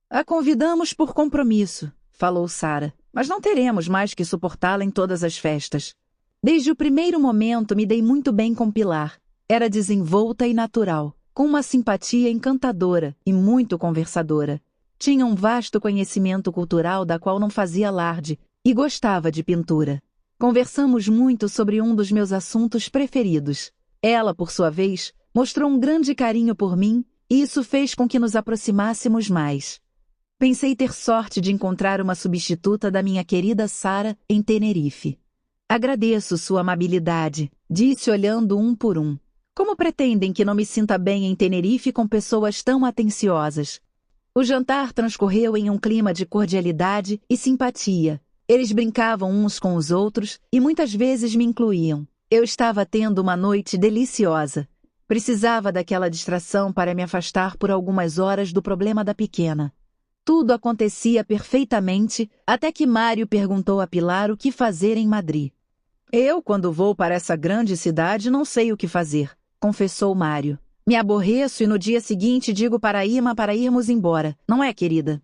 Speaker 1: "A convidamos por compromisso", falou Sara, "mas não teremos mais que suportá-la em todas as festas." Desde o primeiro momento me dei muito bem com Pilar. Era desenvolta e natural, com uma simpatia encantadora e muito conversadora. Tinha um vasto conhecimento cultural da qual não fazia alarde e gostava de pintura. Conversamos muito sobre um dos meus assuntos preferidos. Ela, por sua vez, mostrou um grande carinho por mim e isso fez com que nos aproximássemos mais. Pensei ter sorte de encontrar uma substituta da minha querida Sara em Tenerife. "Agradeço sua amabilidade", disse olhando um por um. "Como pretendem que não me sinta bem em Tenerife com pessoas tão atenciosas?" O jantar transcorreu em um clima de cordialidade e simpatia. Eles brincavam uns com os outros e muitas vezes me incluíam. Eu estava tendo uma noite deliciosa. Precisava daquela distração para me afastar por algumas horas do problema da pequena. Tudo acontecia perfeitamente até que Mário perguntou a Pilar o que fazer em Madrid. "Eu, quando vou para essa grande cidade, não sei o que fazer", confessou Mário. "Me aborreço e no dia seguinte digo para Ima para irmos embora, não é, querida?"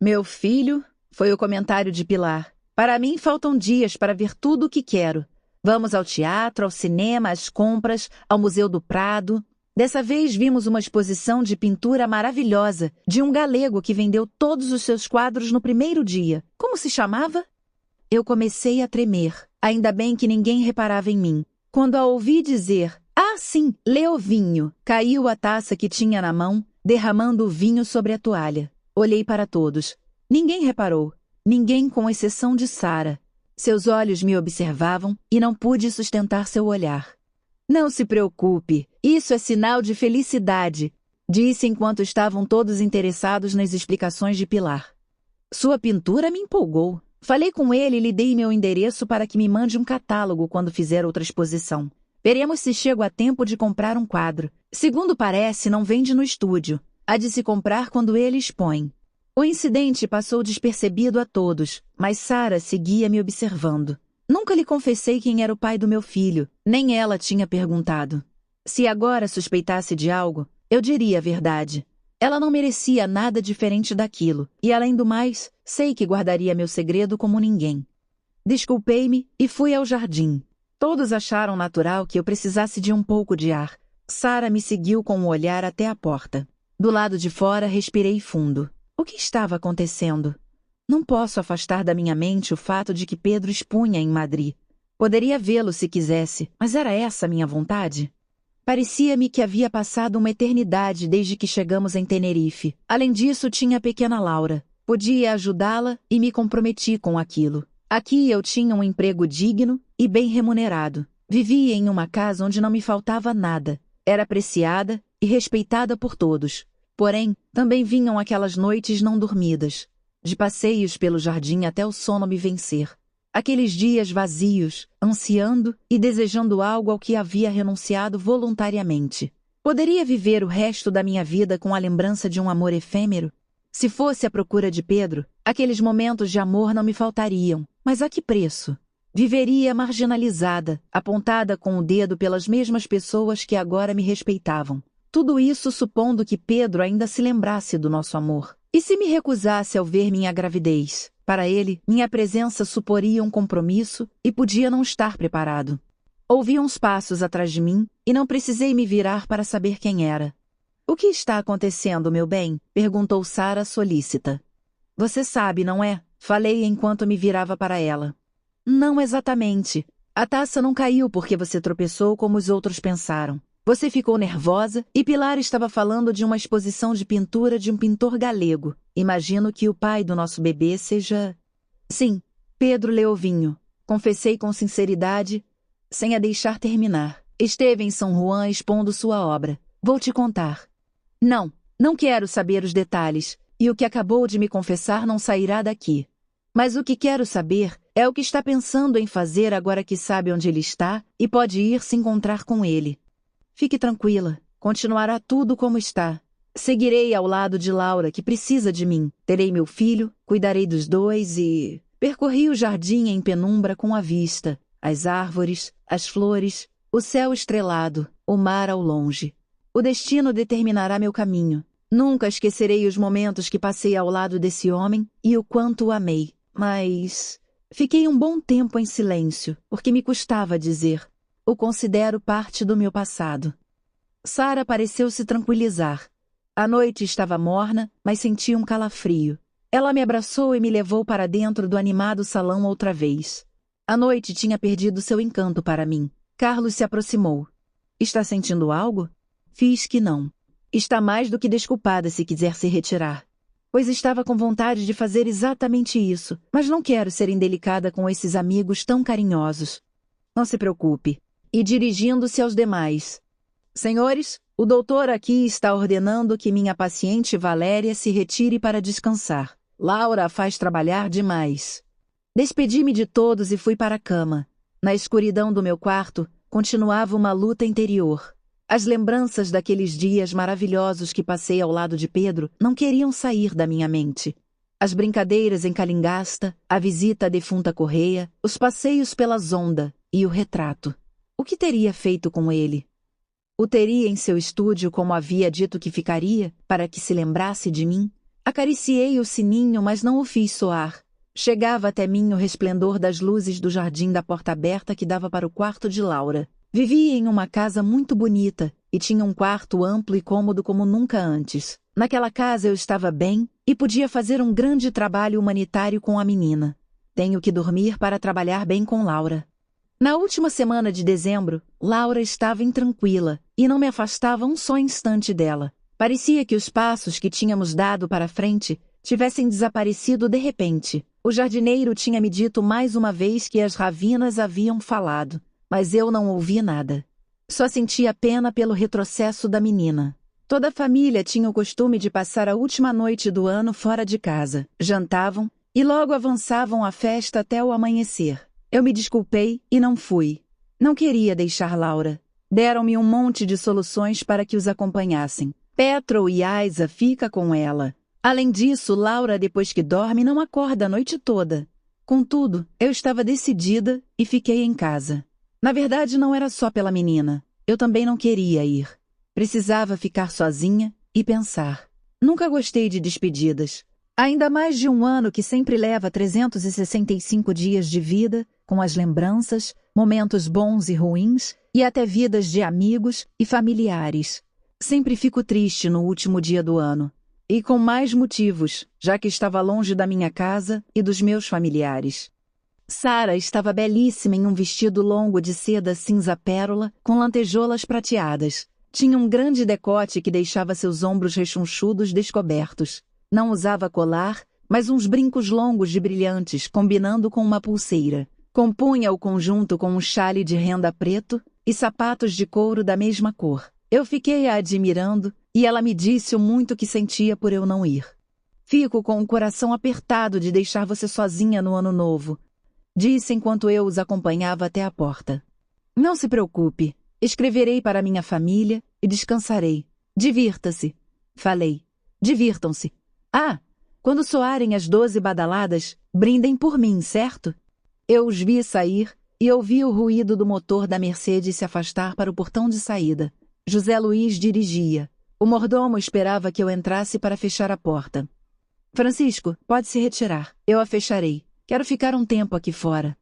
Speaker 1: "Meu filho", foi o comentário de Pilar, "para mim faltam dias para ver tudo o que quero. Vamos ao teatro, ao cinema, às compras, ao Museu do Prado. Dessa vez vimos uma exposição de pintura maravilhosa de um galego que vendeu todos os seus quadros no primeiro dia. Como se chamava?" Eu comecei a tremer. Ainda bem que ninguém reparava em mim. Quando a ouvi dizer, "Ah, sim, Leovinho", caiu a taça que tinha na mão, derramando o vinho sobre a toalha. Olhei para todos. Ninguém reparou. Ninguém com exceção de Sara. Seus olhos me observavam e não pude sustentar seu olhar. Não se preocupe, isso é sinal de felicidade, disse enquanto estavam todos interessados nas explicações de Pilar. Sua pintura me empolgou. Falei com ele e lhe dei meu endereço para que me mande um catálogo quando fizer outra exposição. Veremos se chego a tempo de comprar um quadro. Segundo parece, não vende no estúdio. Há de se comprar quando ele expõe. O incidente passou despercebido a todos, mas Sara seguia me observando. Nunca lhe confessei quem era o pai do meu filho, nem ela tinha perguntado. Se agora suspeitasse de algo, eu diria a verdade. Ela não merecia nada diferente daquilo, e além do mais, sei que guardaria meu segredo como ninguém. Desculpei-me e fui ao jardim. Todos acharam natural que eu precisasse de um pouco de ar. Sara me seguiu com o olhar até a porta. Do lado de fora, respirei fundo. O que estava acontecendo? Não posso afastar da minha mente o fato de que Pedro expunha em Madrid. Poderia vê-lo se quisesse, mas era essa a minha vontade? Parecia-me que havia passado uma eternidade desde que chegamos em Tenerife. Além disso, tinha a pequena Laura. Podia ajudá-la e me comprometi com aquilo. Aqui eu tinha um emprego digno e bem remunerado. Vivia em uma casa onde não me faltava nada. Era apreciada e respeitada por todos. Porém, também vinham aquelas noites não dormidas, de passeios pelo jardim até o sono me vencer. Aqueles dias vazios, ansiando e desejando algo ao que havia renunciado voluntariamente. Poderia viver o resto da minha vida com a lembrança de um amor efêmero? Se fosse à procura de Pedro, aqueles momentos de amor não me faltariam. Mas a que preço? Viveria marginalizada, apontada com o dedo pelas mesmas pessoas que agora me respeitavam. Tudo isso supondo que Pedro ainda se lembrasse do nosso amor. E se me recusasse ao ver minha gravidez? Para ele, minha presença suporia um compromisso e podia não estar preparado. Ouvi uns passos atrás de mim e não precisei me virar para saber quem era. O que está acontecendo, meu bem? Perguntou Sara solícita. Você sabe, não é? Falei enquanto me virava para ela. Não exatamente. A taça não caiu porque você tropeçou como os outros pensaram. Você ficou nervosa e Pilar estava falando de uma exposição de pintura de um pintor galego. Imagino que o pai do nosso bebê seja... Sim, Pedro Leovinho. Confessei com sinceridade, sem a deixar terminar. Esteve em São Juan expondo sua obra. Vou te contar. Não quero saber os detalhes, e o que acabou de me confessar não sairá daqui. Mas o que quero saber é o que está pensando em fazer agora que sabe onde ele está e pode ir se encontrar com ele. Fique tranquila, continuará tudo como está. Seguirei ao lado de Laura, que precisa de mim. Terei meu filho, cuidarei dos dois e... Percorri o jardim em penumbra com a vista, as árvores, as flores, o céu estrelado, o mar ao longe. O destino determinará meu caminho. Nunca esquecerei os momentos que passei ao lado desse homem e o quanto o amei. Mas... Fiquei um bom tempo em silêncio, porque me custava dizer. O considero parte do meu passado. Sara pareceu se tranquilizar. A noite estava morna, mas senti um calafrio. Ela me abraçou e me levou para dentro do animado salão outra vez. A noite tinha perdido seu encanto para mim. Carlos se aproximou. Está sentindo algo? Fiz que não. Está mais do que desculpada se quiser se retirar. Pois estava com vontade de fazer exatamente isso, mas não quero ser indelicada com esses amigos tão carinhosos. Não se preocupe. E dirigindo-se aos demais. Senhores, o doutor aqui está ordenando que minha paciente Valéria se retire para descansar. Laura a faz trabalhar demais. Despedi-me de todos e fui para a cama. Na escuridão do meu quarto, continuava uma luta interior. As lembranças daqueles dias maravilhosos que passei ao lado de Pedro não queriam sair da minha mente. As brincadeiras em Calingasta, a visita à defunta Correia, os passeios pela Zonda e o retrato. O que teria feito com ele? O teria em seu estúdio como havia dito que ficaria, para que se lembrasse de mim? Acariciei o sininho, mas não o fiz soar. Chegava até mim o resplendor das luzes do jardim da porta aberta que dava para o quarto de Laura. Vivia em uma casa muito bonita e tinha um quarto amplo e cômodo como nunca antes. Naquela casa eu estava bem e podia fazer um grande trabalho humanitário com a menina. Tenho que dormir para trabalhar bem com Laura. Na última semana de dezembro, Laura estava intranquila e não me afastava um só instante dela. Parecia que os passos que tínhamos dado para frente tivessem desaparecido de repente. O jardineiro tinha me dito mais uma vez que as ravinas haviam falado, mas eu não ouvi nada. Só sentia pena pelo retrocesso da menina. Toda a família tinha o costume de passar a última noite do ano fora de casa. Jantavam e logo avançavam a festa até o amanhecer. Eu me desculpei e não fui. Não queria deixar Laura. Deram-me um monte de soluções para que os acompanhassem. Petro e Aisa fica com ela. Além disso, Laura, depois que dorme, não acorda a noite toda. Contudo, eu estava decidida e fiquei em casa. Na verdade, não era só pela menina. Eu também não queria ir. Precisava ficar sozinha e pensar. Nunca gostei de despedidas. Ainda mais de um ano que sempre leva 365 dias de vida, com as lembranças, momentos bons e ruins, e até vidas de amigos e familiares. Sempre fico triste no último dia do ano. E com mais motivos, já que estava longe da minha casa e dos meus familiares. Sara estava belíssima em um vestido longo de seda cinza pérola com lantejoulas prateadas. Tinha um grande decote que deixava seus ombros rechonchudos descobertos. Não usava colar, mas uns brincos longos de brilhantes, combinando com uma pulseira. Compunha o conjunto com um chale de renda preto e sapatos de couro da mesma cor. Eu fiquei a admirando e ela me disse o muito que sentia por eu não ir. Fico com o coração apertado de deixar você sozinha no ano novo, disse enquanto eu os acompanhava até a porta. Não se preocupe, escreverei para minha família e descansarei. Divirta-se, falei. Divirtam-se. Ah, quando soarem as 12 badaladas, brindem por mim, certo? Eu os vi sair e ouvi o ruído do motor da Mercedes se afastar para o portão de saída. José Luiz dirigia. O mordomo esperava que eu entrasse para fechar a porta. Francisco, pode se retirar. Eu a fecharei. Quero ficar um tempo aqui fora.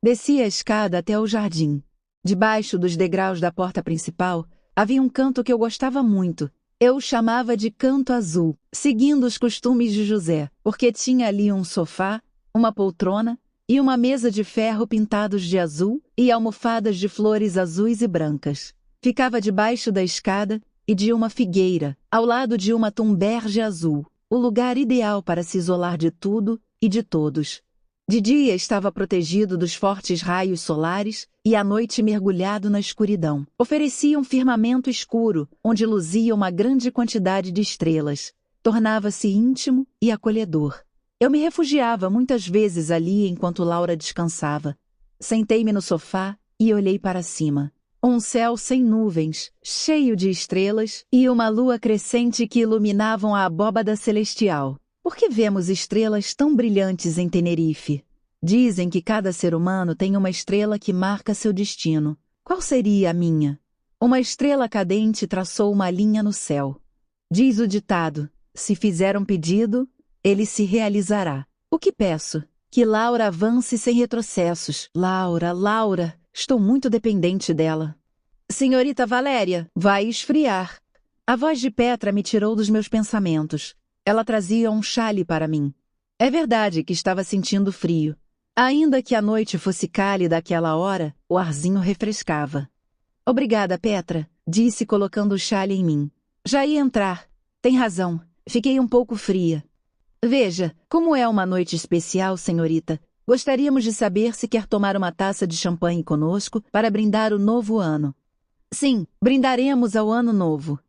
Speaker 1: Desci a escada até o jardim. Debaixo dos degraus da porta principal, havia um canto que eu gostava muito. Eu o chamava de Canto Azul, seguindo os costumes de José, porque tinha ali um sofá, uma poltrona e uma mesa de ferro pintados de azul e almofadas de flores azuis e brancas. Ficava debaixo da escada e de uma figueira, ao lado de uma tumberge azul, o lugar ideal para se isolar de tudo e de todos. De dia estava protegido dos fortes raios solares e à noite mergulhado na escuridão. Oferecia um firmamento escuro, onde luzia uma grande quantidade de estrelas. Tornava-se íntimo e acolhedor. Eu me refugiava muitas vezes ali enquanto Laura descansava. Sentei-me no sofá e olhei para cima. Um céu sem nuvens, cheio de estrelas e uma lua crescente que iluminavam a abóbada celestial. Por que vemos estrelas tão brilhantes em Tenerife? Dizem que cada ser humano tem uma estrela que marca seu destino. Qual seria a minha? Uma estrela cadente traçou uma linha no céu. Diz o ditado, se fizer um pedido, ele se realizará. O que peço? Que Laura avance sem retrocessos. Laura, Laura, estou muito dependente dela. Senhorita Valéria, vai esfriar. A voz de Petra me tirou dos meus pensamentos. Ela trazia um chale para mim. É verdade que estava sentindo frio. Ainda que a noite fosse cálida àquela hora, o arzinho refrescava. Obrigada, Petra, disse colocando o chale em mim. Já ia entrar. Tem razão. Fiquei um pouco fria. Veja, como é uma noite especial, senhorita, gostaríamos de saber se quer tomar uma taça de champanhe conosco para brindar o novo ano. Sim, brindaremos ao ano novo.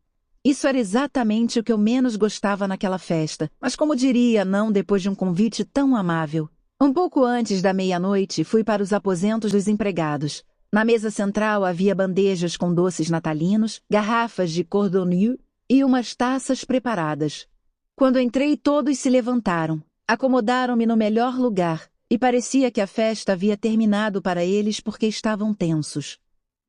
Speaker 1: Isso era exatamente o que eu menos gostava naquela festa, mas como diria não depois de um convite tão amável? Um pouco antes da meia-noite, fui para os aposentos dos empregados. Na mesa central havia bandejas com doces natalinos, garrafas de cordon-bleu e umas taças preparadas. Quando entrei, todos se levantaram, acomodaram-me no melhor lugar, e parecia que a festa havia terminado para eles porque estavam tensos.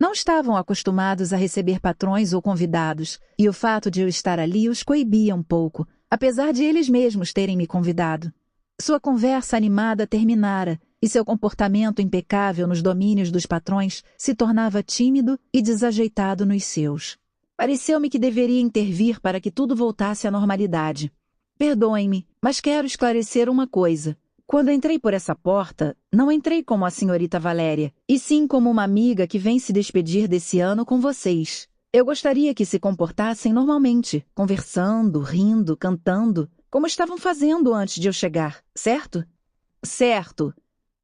Speaker 1: Não estavam acostumados a receber patrões ou convidados, e o fato de eu estar ali os coibia um pouco, apesar de eles mesmos terem me convidado. Sua conversa animada terminara, e seu comportamento impecável nos domínios dos patrões se tornava tímido e desajeitado nos seus. Pareceu-me que deveria intervir para que tudo voltasse à normalidade. Perdoem-me, mas quero esclarecer uma coisa. Quando entrei por essa porta, não entrei como a senhorita Valéria, e sim como uma amiga que vem se despedir desse ano com vocês. Eu gostaria que se comportassem normalmente, conversando, rindo, cantando, como estavam fazendo antes de eu chegar, certo? Certo,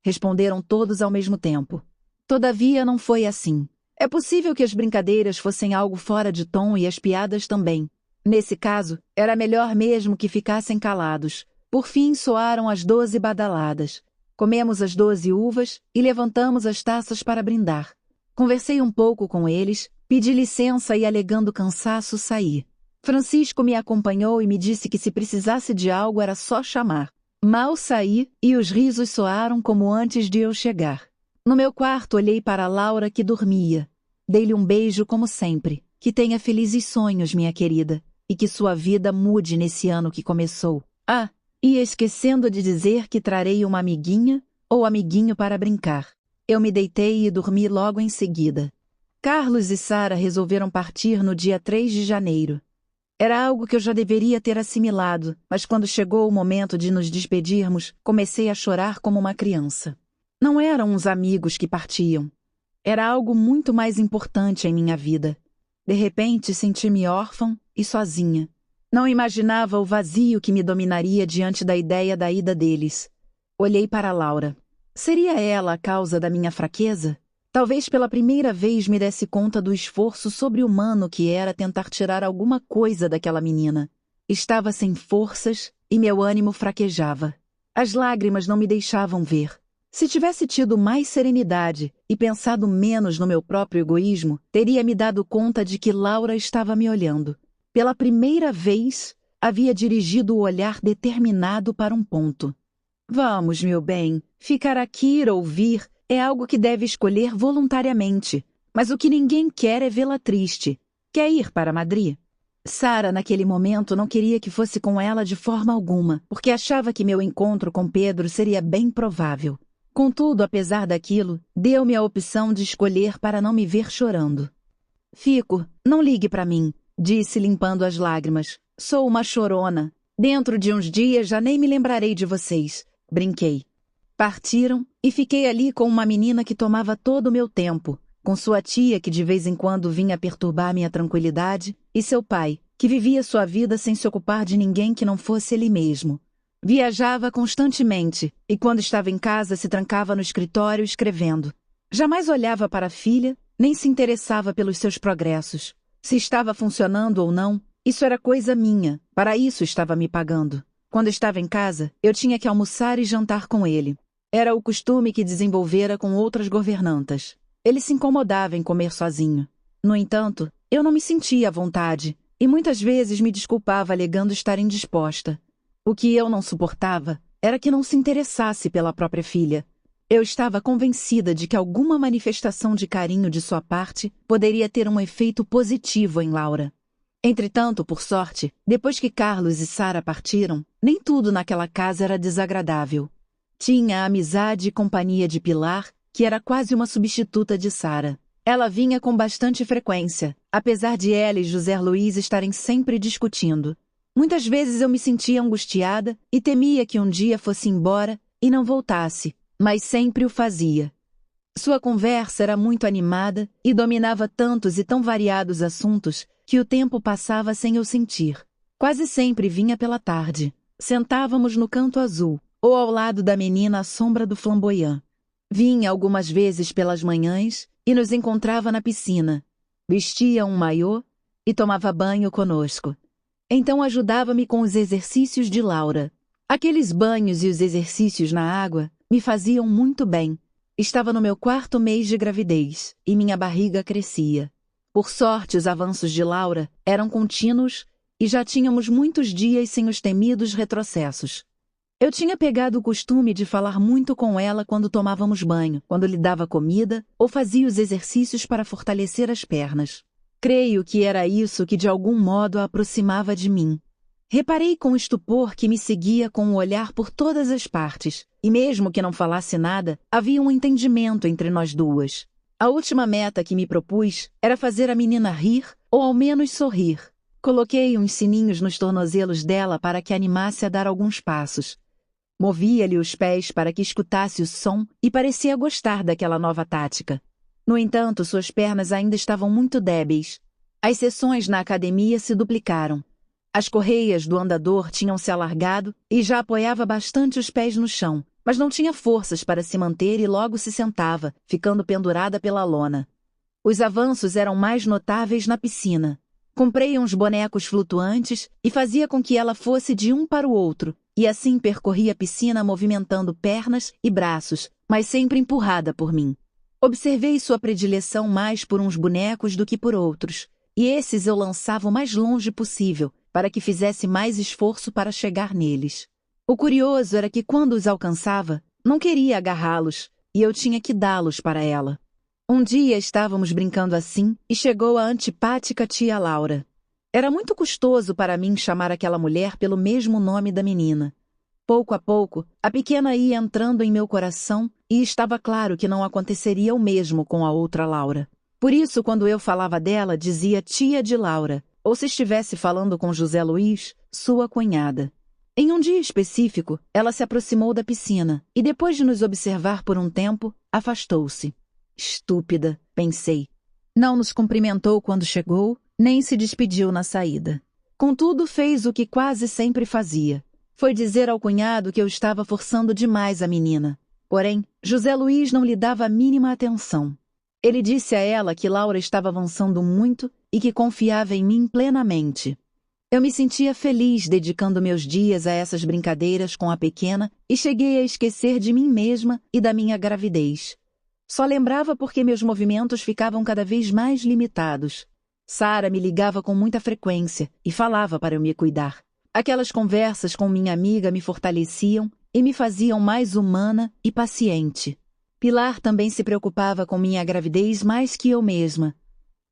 Speaker 1: responderam todos ao mesmo tempo. Todavia não foi assim. É possível que as brincadeiras fossem algo fora de tom e as piadas também. Nesse caso, era melhor mesmo que ficassem calados. Por fim, soaram as 12 badaladas. Comemos as 12 uvas e levantamos as taças para brindar. Conversei um pouco com eles, pedi licença e, alegando cansaço, saí. Francisco me acompanhou e me disse que se precisasse de algo era só chamar. Mal saí e os risos soaram como antes de eu chegar. No meu quarto, olhei para Laura, que dormia. Dei-lhe um beijo como sempre. Que tenha felizes sonhos, minha querida, e que sua vida mude nesse ano que começou. Ah, e esquecendo de dizer que trarei uma amiguinha ou amiguinho para brincar. Eu me deitei e dormi logo em seguida. Carlos e Sara resolveram partir no dia 3 de janeiro. Era algo que eu já deveria ter assimilado, mas quando chegou o momento de nos despedirmos, comecei a chorar como uma criança. Não eram uns amigos que partiam. Era algo muito mais importante em minha vida. De repente, senti-me órfã e sozinha. Não imaginava o vazio que me dominaria diante da ideia da ida deles. Olhei para Laura. Seria ela a causa da minha fraqueza? Talvez pela primeira vez me desse conta do esforço sobre-humano que era tentar tirar alguma coisa daquela menina. Estava sem forças e meu ânimo fraquejava. As lágrimas não me deixavam ver. Se tivesse tido mais serenidade e pensado menos no meu próprio egoísmo, teria me dado conta de que Laura estava me olhando. Pela primeira vez, havia dirigido o olhar determinado para um ponto. Vamos, meu bem, ficar aqui e ouvir é algo que deve escolher voluntariamente, mas o que ninguém quer é vê-la triste. Quer ir para Madrid? Sara, naquele momento, não queria que fosse com ela de forma alguma, porque achava que meu encontro com Pedro seria bem provável. Contudo, apesar daquilo, deu-me a opção de escolher para não me ver chorando. Fico, não ligue para mim, disse limpando as lágrimas. Sou uma chorona. Dentro de uns dias já nem me lembrarei de vocês. Brinquei. Partiram e fiquei ali com uma menina que tomava todo o meu tempo, com sua tia que de vez em quando vinha perturbar minha tranquilidade e seu pai, que vivia sua vida sem se ocupar de ninguém que não fosse ele mesmo. Viajava constantemente e quando estava em casa se trancava no escritório escrevendo. Jamais olhava para a filha, nem se interessava pelos seus progressos. Se estava funcionando ou não, isso era coisa minha, para isso estava me pagando. Quando estava em casa, eu tinha que almoçar e jantar com ele. Era o costume que desenvolvera com outras governantas. Ele se incomodava em comer sozinho. No entanto, eu não me sentia à vontade e muitas vezes me desculpava alegando estar indisposta. O que eu não suportava era que não se interessasse pela própria filha. Eu estava convencida de que alguma manifestação de carinho de sua parte poderia ter um efeito positivo em Laura. Entretanto, por sorte, depois que Carlos e Sara partiram, nem tudo naquela casa era desagradável. Tinha a amizade e companhia de Pilar, que era quase uma substituta de Sara. Ela vinha com bastante frequência, apesar de ela e José Luiz estarem sempre discutindo. Muitas vezes eu me sentia angustiada e temia que um dia fosse embora e não voltasse, mas sempre o fazia. Sua conversa era muito animada e dominava tantos e tão variados assuntos que o tempo passava sem eu sentir. Quase sempre vinha pela tarde. Sentávamos no canto azul, ou ao lado da menina à sombra do flamboyant. Vinha algumas vezes pelas manhãs e nos encontrava na piscina. Vestia um maiô e tomava banho conosco. Então ajudava-me com os exercícios de Laura. Aqueles banhos e os exercícios na água me faziam muito bem. Estava no meu 4º mês de gravidez e minha barriga crescia. Por sorte, os avanços de Laura eram contínuos e já tínhamos muitos dias sem os temidos retrocessos. Eu tinha pegado o costume de falar muito com ela quando tomávamos banho, quando lhe dava comida ou fazia os exercícios para fortalecer as pernas. Creio que era isso que de algum modo a aproximava de mim. Reparei com estupor que me seguia com o olhar por todas as partes, e mesmo que não falasse nada, havia um entendimento entre nós duas. A última meta que me propus era fazer a menina rir ou ao menos sorrir. Coloquei uns sininhos nos tornozelos dela para que animasse a dar alguns passos. Movia-lhe os pés para que escutasse o som e parecia gostar daquela nova tática. No entanto, suas pernas ainda estavam muito débeis. As sessões na academia se duplicaram. As correias do andador tinham se alargado e já apoiava bastante os pés no chão, mas não tinha forças para se manter e logo se sentava, ficando pendurada pela lona. Os avanços eram mais notáveis na piscina. Comprei uns bonecos flutuantes e fazia com que ela fosse de um para o outro, e assim percorria a piscina movimentando pernas e braços, mas sempre empurrada por mim. Observei sua predileção mais por uns bonecos do que por outros, e esses eu lançava o mais longe possível, para que fizesse mais esforço para chegar neles. O curioso era que quando os alcançava, não queria agarrá-los, e eu tinha que dá-los para ela. Um dia estávamos brincando assim e chegou a antipática tia Laura. Era muito custoso para mim chamar aquela mulher pelo mesmo nome da menina. Pouco a pouco, a pequena ia entrando em meu coração e estava claro que não aconteceria o mesmo com a outra Laura. Por isso, quando eu falava dela, dizia tia de Laura, ou se estivesse falando com José Luiz, sua cunhada. Em um dia específico, ela se aproximou da piscina e, depois de nos observar por um tempo, afastou-se. Estúpida, pensei. Não nos cumprimentou quando chegou, nem se despediu na saída. Contudo, fez o que quase sempre fazia. Foi dizer ao cunhado que eu estava forçando demais a menina. Porém, José Luiz não lhe dava a mínima atenção. Ele disse a ela que Laura estava avançando muito e que confiava em mim plenamente. Eu me sentia feliz dedicando meus dias a essas brincadeiras com a pequena e cheguei a esquecer de mim mesma e da minha gravidez. Só lembrava porque meus movimentos ficavam cada vez mais limitados. Sara me ligava com muita frequência e falava para eu me cuidar. Aquelas conversas com minha amiga me fortaleciam e me faziam mais humana e paciente. Pilar também se preocupava com minha gravidez mais que eu mesma.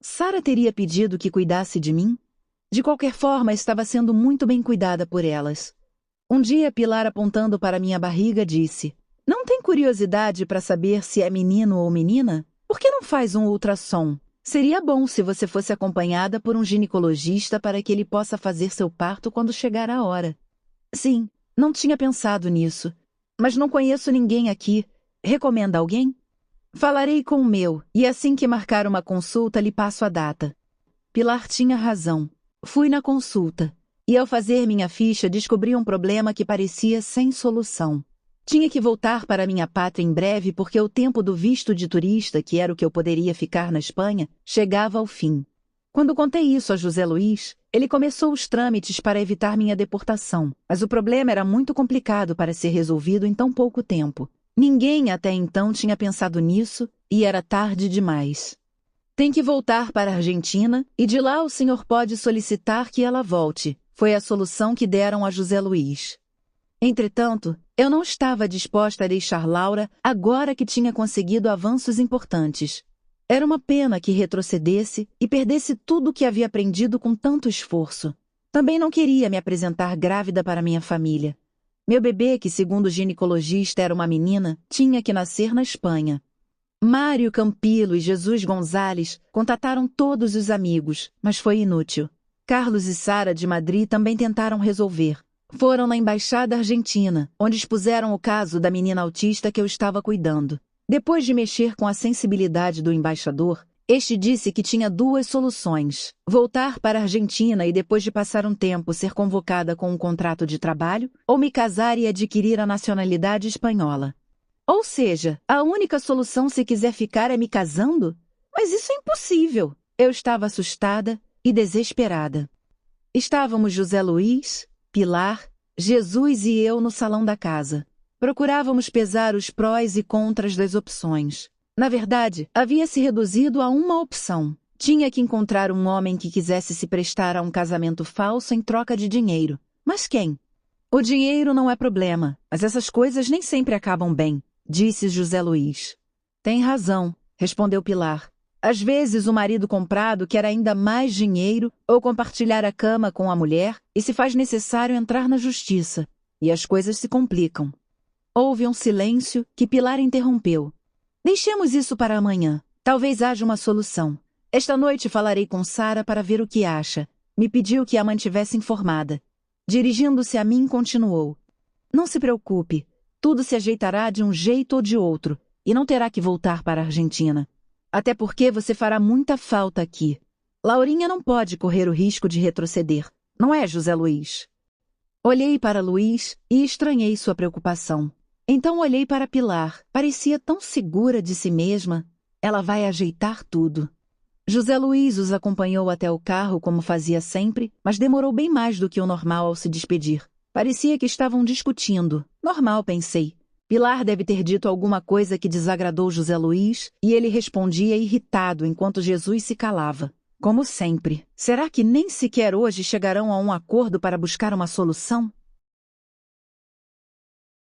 Speaker 1: Sara teria pedido que cuidasse de mim? De qualquer forma, estava sendo muito bem cuidada por elas. Um dia, Pilar, apontando para minha barriga, disse: "Não tem curiosidade para saber se é menino ou menina? Por que não faz um ultrassom? Seria bom se você fosse acompanhada por um ginecologista para que ele possa fazer seu parto quando chegar a hora." Sim, não tinha pensado nisso. Mas não conheço ninguém aqui. Recomenda alguém? Falarei com o meu, e assim que marcar uma consulta, lhe passo a data. Pilar tinha razão. Fui na consulta, e ao fazer minha ficha, descobri um problema que parecia sem solução. Tinha que voltar para minha pátria em breve porque o tempo do visto de turista, que era o que eu poderia ficar na Espanha, chegava ao fim. Quando contei isso a José Luiz, ele começou os trâmites para evitar minha deportação, mas o problema era muito complicado para ser resolvido em tão pouco tempo. Ninguém até então tinha pensado nisso e era tarde demais. Tem que voltar para a Argentina e de lá o senhor pode solicitar que ela volte. Foi a solução que deram a José Luiz. Entretanto, eu não estava disposta a deixar Laura agora que tinha conseguido avanços importantes. Era uma pena que retrocedesse e perdesse tudo o que havia aprendido com tanto esforço. Também não queria me apresentar grávida para minha família. Meu bebê, que segundo o ginecologista era uma menina, tinha que nascer na Espanha. Mário Campilo e Jesus Gonzalez contataram todos os amigos, mas foi inútil. Carlos e Sara de Madrid também tentaram resolver. Foram na embaixada argentina, onde expuseram o caso da menina autista que eu estava cuidando. Depois de mexer com a sensibilidade do embaixador, este disse que tinha duas soluções: voltar para a Argentina e depois de passar um tempo ser convocada com um contrato de trabalho, ou me casar e adquirir a nacionalidade espanhola. Ou seja, a única solução se quiser ficar é me casando? Mas isso é impossível. Eu estava assustada e desesperada. Estávamos José Luiz, Pilar, Jesus e eu no salão da casa. Procurávamos pesar os prós e contras das opções. Na verdade, havia se reduzido a uma opção. Tinha que encontrar um homem que quisesse se prestar a um casamento falso em troca de dinheiro. Mas quem? O dinheiro não é problema, mas essas coisas nem sempre acabam bem, disse José Luiz. Tem razão, respondeu Pilar. Às vezes o marido comprado quer ainda mais dinheiro ou compartilhar a cama com a mulher e se faz necessário entrar na justiça. E as coisas se complicam. Houve um silêncio que Pilar interrompeu. Deixemos isso para amanhã. Talvez haja uma solução. Esta noite falarei com Sara para ver o que acha. Me pediu que a mantivesse informada. Dirigindo-se a mim, continuou. Não se preocupe. Tudo se ajeitará de um jeito ou de outro e não terá que voltar para a Argentina. Até porque você fará muita falta aqui. Laurinha não pode correr o risco de retroceder. Não é, José Luiz? Olhei para Luiz e estranhei sua preocupação. Então olhei para Pilar. Parecia tão segura de si mesma. Ela vai ajeitar tudo. José Luiz os acompanhou até o carro como fazia sempre, mas demorou bem mais do que o normal ao se despedir. Parecia que estavam discutindo. Normal, pensei. Pilar deve ter dito alguma coisa que desagradou José Luiz e ele respondia irritado enquanto Jesus se calava. Como sempre. Será que nem sequer hoje chegarão a um acordo para buscar uma solução?